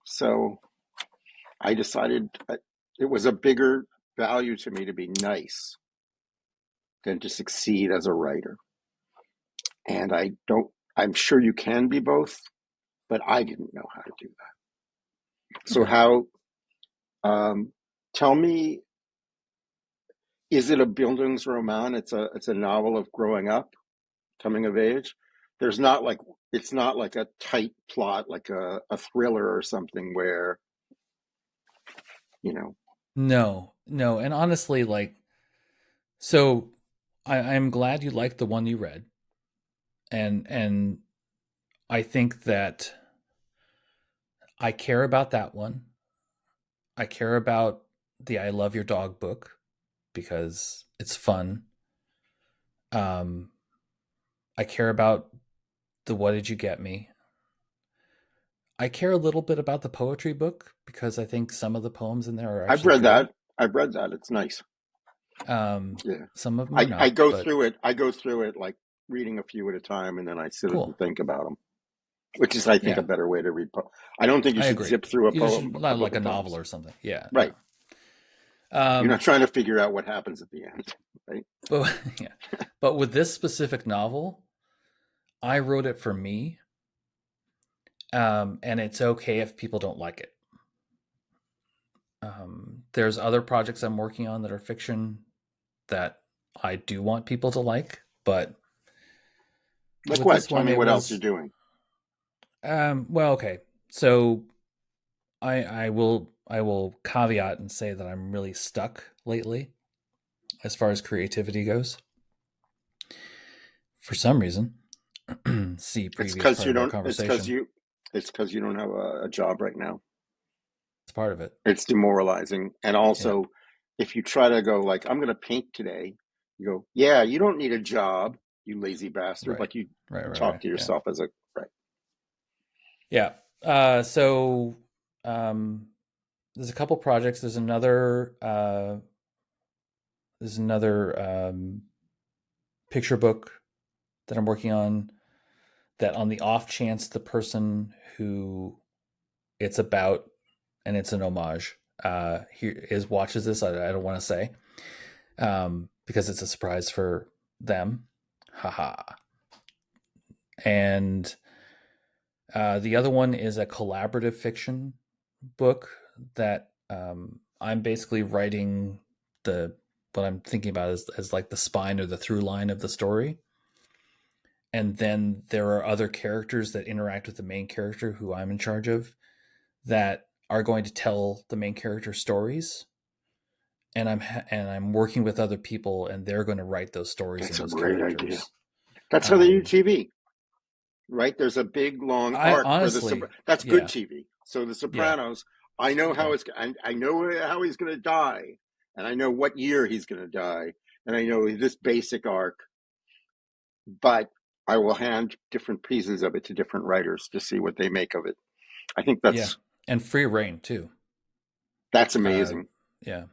So I decided it was a bigger value to me to be nice than to succeed as a writer. And I'm sure you can be both, but I didn't know how to do that. So Okay. how, tell me, is it a Bildungsroman? It's a novel of growing up, coming of age. There's not like, it's not like a tight plot, like a thriller or something where, you know, No, no, and honestly, like, so I'm glad you liked the one you read, and I think that I care about that one. I care about the I Love Your Dog book because it's fun. Um, I care about the What Did You Get Me. I care a little bit about the poetry book because I think some of the poems in there are I've actually read good. that. I've read that. It's nice. Um, Yeah. some of them are I not, go but through it. I go through it like reading a few at a time, and then I sit and cool. think about them, which is, I think, a Yeah, better way to read. I don't think you I should agree. zip through You should a not book like a of novel poems. or something. Yeah, no. Right. You're not trying to figure out what happens at the end, right? But yeah, but with this specific novel, I wrote it for me, and it's okay if people don't like it. There's other projects I'm working on that are fiction that I do want people to like, but Like with what? this Tell one, me it what else you're was doing. well, okay. So I will caveat and say that I'm really stuck lately as far as creativity goes for some reason. See It's previous because part you of our don't. It's because conversation. you don't have a job right now. It's part of it. It's demoralizing, and Yeah. also, if you try to go like, I'm going to paint today, you go, yeah, you don't need a job, you lazy bastard. Right. Like you Right. Right. talk Right. to Yeah. yourself as a right. Yeah. So um, there's a couple projects. There's another picture book that I'm working on. That on the off chance the person who it's about and it's an homage here is watches this. I don't want to say because it's a surprise for them. Haha. And the other one is a collaborative fiction book that I'm basically writing the what I'm thinking about as like the spine or the through line of the story. And then there are other characters that interact with the main character who I'm in charge of that are going to tell the main character stories. And I'm working with other people, and they're going to write those stories and That's a those great idea. characters. That's how they do Um, TV, right? There's a big long I arc for honestly, that's good yeah, TV. So the yeah, Sopranos, I know how okay, I know how he's going to die, and I know what year he's going to die, and I know this basic arc, but I will hand different pieces of it to different writers to see what they make of it. I think yeah, and free reign too. that's Uh, amazing. yeah,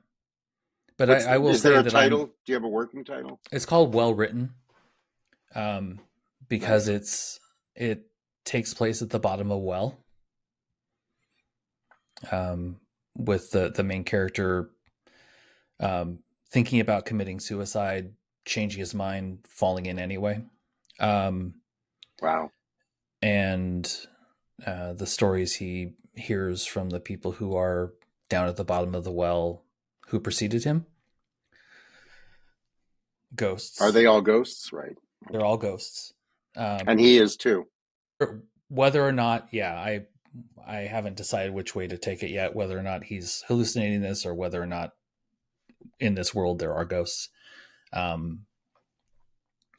but I will Is there say a that I'm. title? Do you have a working title? It's called Well Written, um, because Nice. it takes place at the bottom of a well, um, with the main character thinking about committing suicide, changing his mind, falling in anyway. Um, Wow. and the stories he hears from the people who are down at the bottom of the well who preceded him, Are ghosts. they all ghosts? Right. They're Okay. all ghosts. Um, And he is too. whether or not, yeah, I I haven't decided which way to take it yet, whether or not he's hallucinating this or whether or not in this world there are ghosts. Um,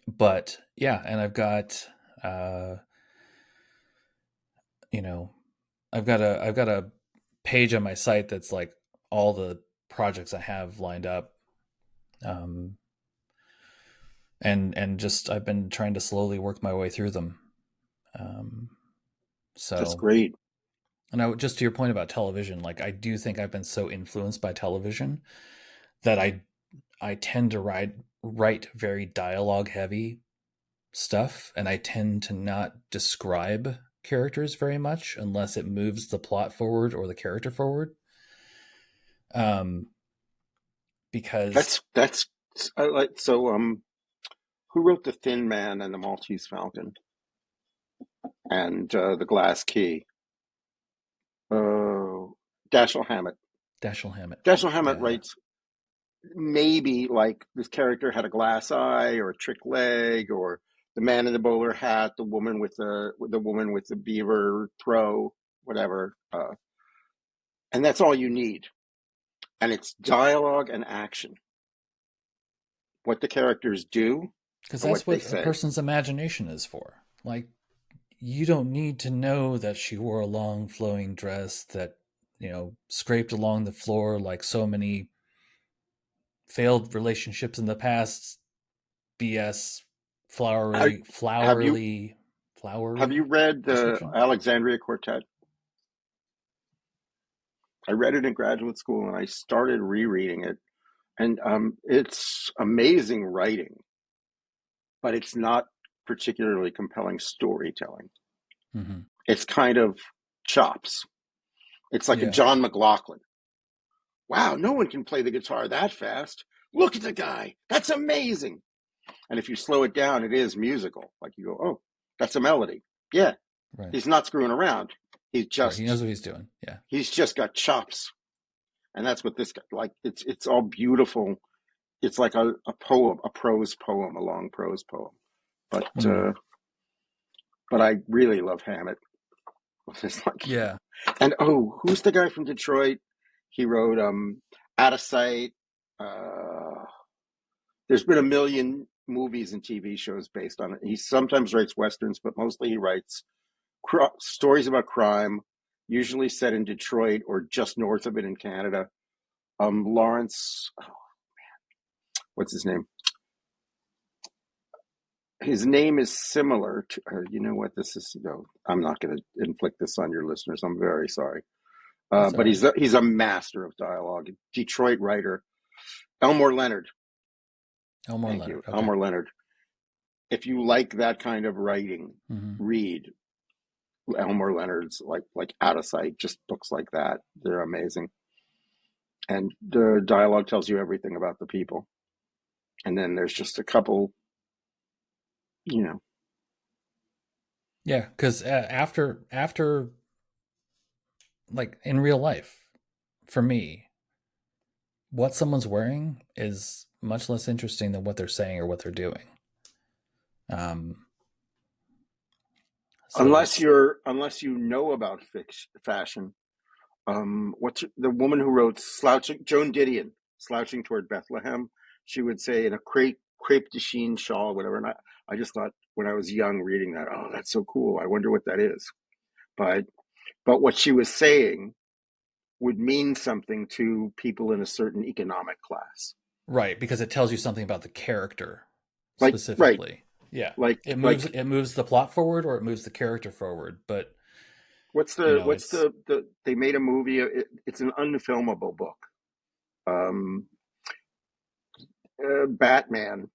but yeah, and I've got, uh, you know, I've got a page on my site that's like all the projects I have lined up. Um, and just I've been trying to slowly work my way through them. Um, That's so, great. and just to your point about television, like I do think I've been so influenced by television that I tend to write very dialogue heavy stuff, and I tend to not describe characters very much unless it moves the plot forward or the character forward. Um, because That's I like so. Who wrote The Thin Man and the Maltese Falcon and The Glass Key? Oh, Dashiell Hammett. Dashiell Hammett, Dashiell Hammett yeah, writes maybe like this character had a glass eye or a trick leg, or the man in the bowler hat, the woman with the beaver throw, whatever. And that's all you need. And it's dialogue and action. What the characters do because and that's what they what a say. person's imagination is for. Like you don't need to know that she wore a long flowing dress that scraped along the floor like so many failed relationships in the past. BS, Have, flowery, have you flowery, have you flowery read the description. Alexandria Quartet? I read it in graduate school and I started rereading it. And it's amazing writing, but it's not particularly compelling storytelling. Mm-hmm. It's kind of chops. It's like a Yeah, John McLaughlin. Wow, no one can play the guitar that fast. Look at the guy. That's amazing. And if you slow it down, it is musical. Like you go, oh, that's a melody. Yeah, right, he's not screwing around. He's right. He just knows what he's doing. Yeah. he's just got chops. And that's what this guy like. It's all beautiful. It's like a poem, a prose poem, a long prose poem. But Mm. I really love Hammett. It's like, Yeah. and oh, who's the guy from Detroit? He wrote Out of Sight. Uh, there's been a million movies and TV shows based on it. He sometimes writes westerns, but mostly he writes stories about crime, usually set in Detroit or just north of it in Canada. Lawrence, what's his name? His name is similar to. You know what? This is no. I'm not going to inflict this on your listeners. I'm very sorry. That's all But right. he's a master of dialogue. Detroit writer Elmore Leonard. Elmore Thank you, Leonard. Okay. Elmore Leonard. If you like that kind of writing, Mm-hmm. read Elmore Leonard's like Out of Sight. Just books like that. They're amazing, and the dialogue tells you everything about the people. And then there's just a couple, you know. Yeah, because after like in real life, for me, what someone's wearing is much less interesting than what they're saying or what they're doing. Um, so just Unless you know about fashion. What's the woman who wrote Slouching, Joan Didion, Slouching Toward Bethlehem? She would say in a crepe de chine shawl, whatever. And I just thought when I was young reading that, oh, that's so cool. I wonder what that is. But what she was saying would mean something to people in a certain economic class. right because it tells you something about the character Right, specifically. Yeah, like it moves the plot forward or it moves the character forward, but what's it's the they made a movie. It's an unfilmable book. Um, Batman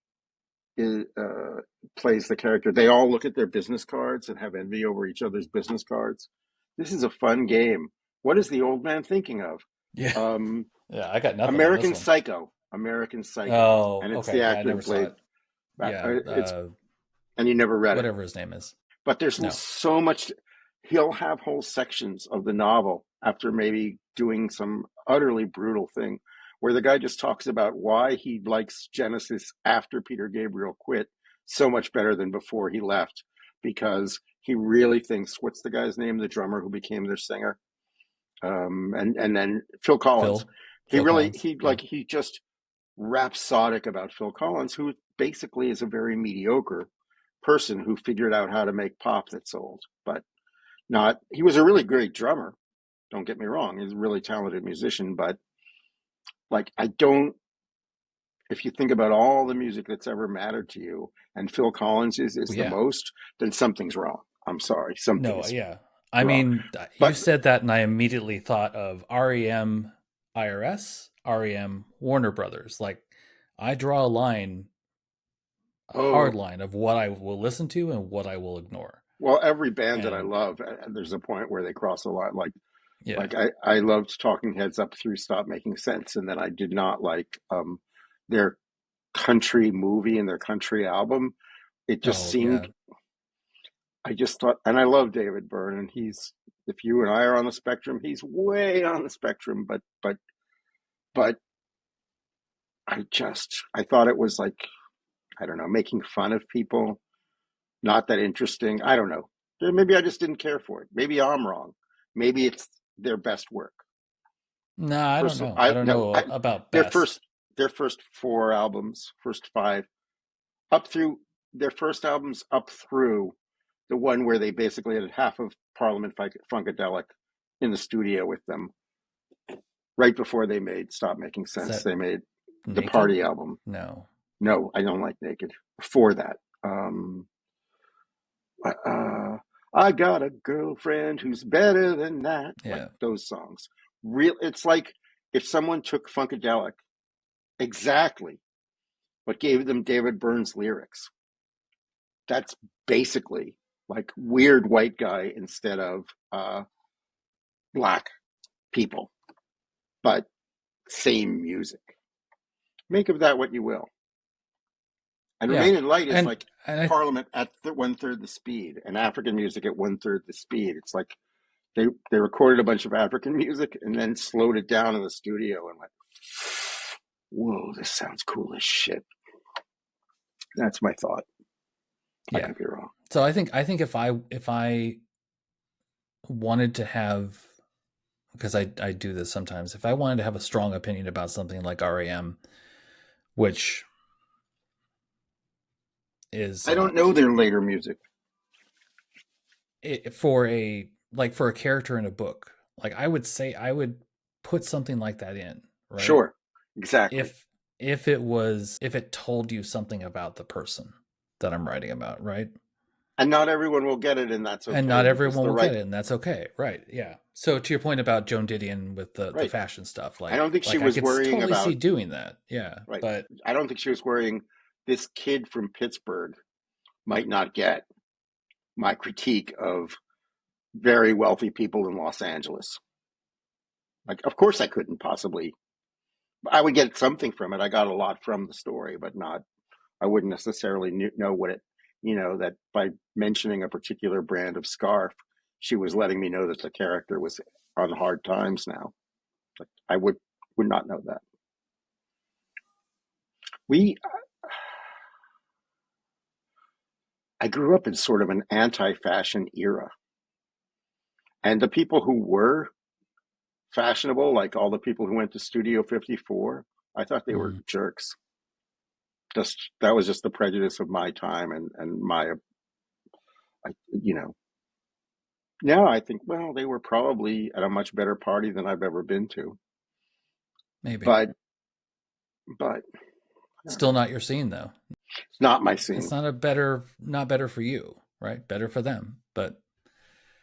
is, plays the character. They all look at their business cards and have envy over each other's business cards. This is a fun game. What is the old man thinking of? yeah. Um, Yeah, I got nothing on this American one. Psycho. American Psycho, Oh, and it's the okay. Yeah, I actor who never saw played. it. Yeah, It's and you never read it, whatever his name is. but there's No. so much. He'll have whole sections of the novel after maybe doing some utterly brutal thing, where the guy just talks about why he likes Genesis after Peter Gabriel quit so much better than before he left, because he really thinks, what's the guy's name, the drummer who became their singer, and then Phil Collins. Phil Phil Collins. Yeah. He just rhapsodic about Phil Collins, who basically is a very mediocre person who figured out how to make pop that sold, but not. He was a really great drummer. Don't get me wrong; he's a really talented musician, but like I don't. If you think about all the music that's ever mattered to you, and Phil Collins is the Yeah. most, then something's wrong. I'm sorry, something No, is yeah. I wrong. mean, you But said that, and I immediately thought of REM, IRS, REM, Warner Brothers. Like, I draw a line, a hard oh, line of what I will listen to and what I will ignore. well, every band that I And love, there's a point where they cross a line. yeah. I loved Talking Heads up through Stop Making Sense, and then I did not like their country movie and their country album. It just Oh, seemed, yeah. I just thought, and I love David Byrne, and he's, if you and I are on the spectrum, he's way on the spectrum, but I thought it was like, I don't know, making fun of people, not that interesting. I don't know. Maybe I just didn't care for it. Maybe I'm wrong. Maybe it's their best work. No, I don't First, know. I I don't no, know I about their best. first their first four albums, first five, up through their first albums up through the one where they basically had half of Parliament Funkadelic in the studio with them right before they made Stop Making Is Sense. that They made the naked? Party album. No. No, I don't like Naked. Before that, um, uh, I got a girlfriend who's better than that. Like Yeah. those songs. Real. It's like if someone took Funkadelic exactly but gave them David Byrne's lyrics. That's basically like weird white guy instead of black people, but same music. Make of that what you will. And Yeah. Remain in Light is And like and I Parliament at one third the speed, and African music at one third the speed. It's like they recorded a bunch of African music and then slowed it down in the studio and went, "Whoa, this sounds cool as shit." That's my thought. I yeah. could be wrong. So I think if I wanted to have, because I do this sometimes, if I wanted to have a strong opinion about something like REM, which is I don't know their later music. for a, like, for a character in a book, like, I would say I would put something like that in, right? Sure, exactly. If if it told you something about the person that I'm writing about, right? And not everyone will get it, and that's And okay not because everyone the will right, get it, and that's okay, right? Yeah. So to your point about Joan Didion with the right. fashion stuff, I don't think she like I was could worrying totally see about, doing that. Yeah, right. but I don't think she was worrying this kid from Pittsburgh might not get my critique of very wealthy people in Los Angeles. Like, of course, I couldn't possibly. I would get something from it. I got a lot from the story, but not. I wouldn't necessarily know what it. That by mentioning a particular brand of scarf, she was letting me know that the character was on hard times now. Like, I would not know that. We I grew up in sort of an anti-fashion era, and the people who were fashionable, like all the people who went to Studio 54, I thought they were mm, jerks. Just that was just the prejudice of my time and my, I, you know. Now I think, well, they were probably at a much better party than I've ever been to, maybe but but I don't still know. not your scene though. It's not my It's scene. not better for you, right? Better for them, but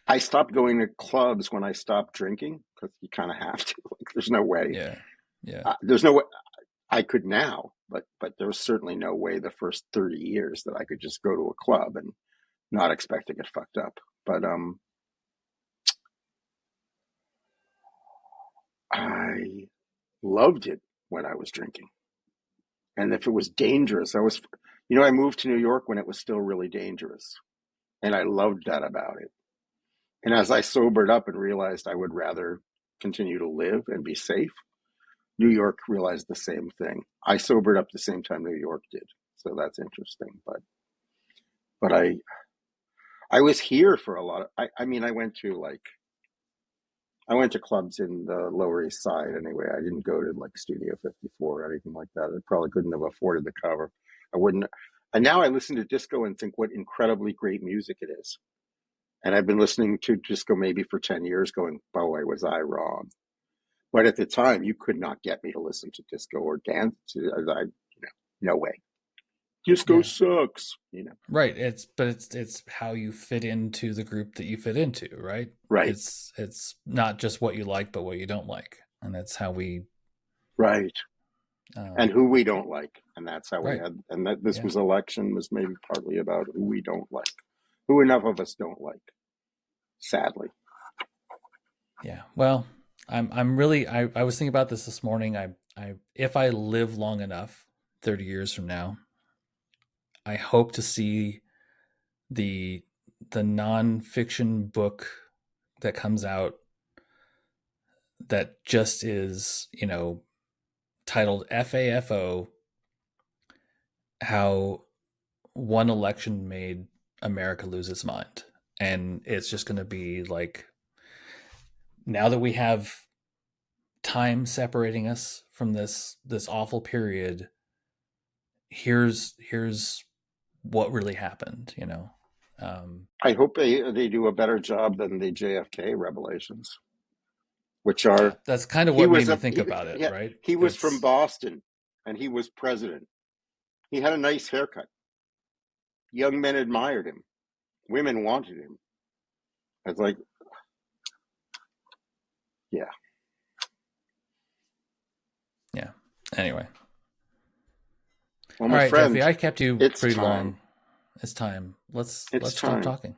I stopped going to clubs when I stopped drinking because you kind of have to. Like, there's no way. yeah, yeah, There's no way. I could now, but there was certainly no way the first 30 years that I could just go to a club and not expect to get fucked up. But I loved it when I was drinking. And if it was dangerous, I moved to New York when it was still really dangerous. And I loved that about it. And as I sobered up and realized I would rather continue to live and be safe, New York realized the same thing. I sobered up the same time New York did. So that's interesting. But I I was here for a lot of, I mean, I went to clubs in the Lower East Side anyway. I didn't go to like Studio 54 or anything like that. I probably couldn't have afforded the cover. I wouldn't. And now I listen to disco and think what incredibly great music it is. And I've been listening to disco maybe for 10 years going, boy, was I wrong. But at the time, you could not get me to listen to disco or dance. No way. Disco Yeah. sucks, you know. Right. It's how you fit into the group that you fit into, right? Right, It's not just what you like, but what you don't like. And that's how we right. And um who we don't like. And that's how we right. had, and that this Yeah. was election was maybe partly about who we don't like, who enough of us don't like, sadly. Yeah. Well, I'm really I was thinking about this morning. I if I live long enough, 30 years from now, I hope to see the the nonfiction book that comes out that just is, titled FAFO, how one election made America lose its mind. And it's just going to be like, now that we have time separating us from this awful period, here's what really happened. I hope they do a better job than the JFK revelations, which Yeah, are that's kind of he what was made me a think he, about it, yeah, right? he was from It's Boston and he was president. He had a nice haircut. Young men admired him. Women wanted him. It's like, yeah. yeah. Anyway. Well, All my right, Jeffy, friend, I kept you it's pretty time. long. It's time. Let's It's stop time. talking.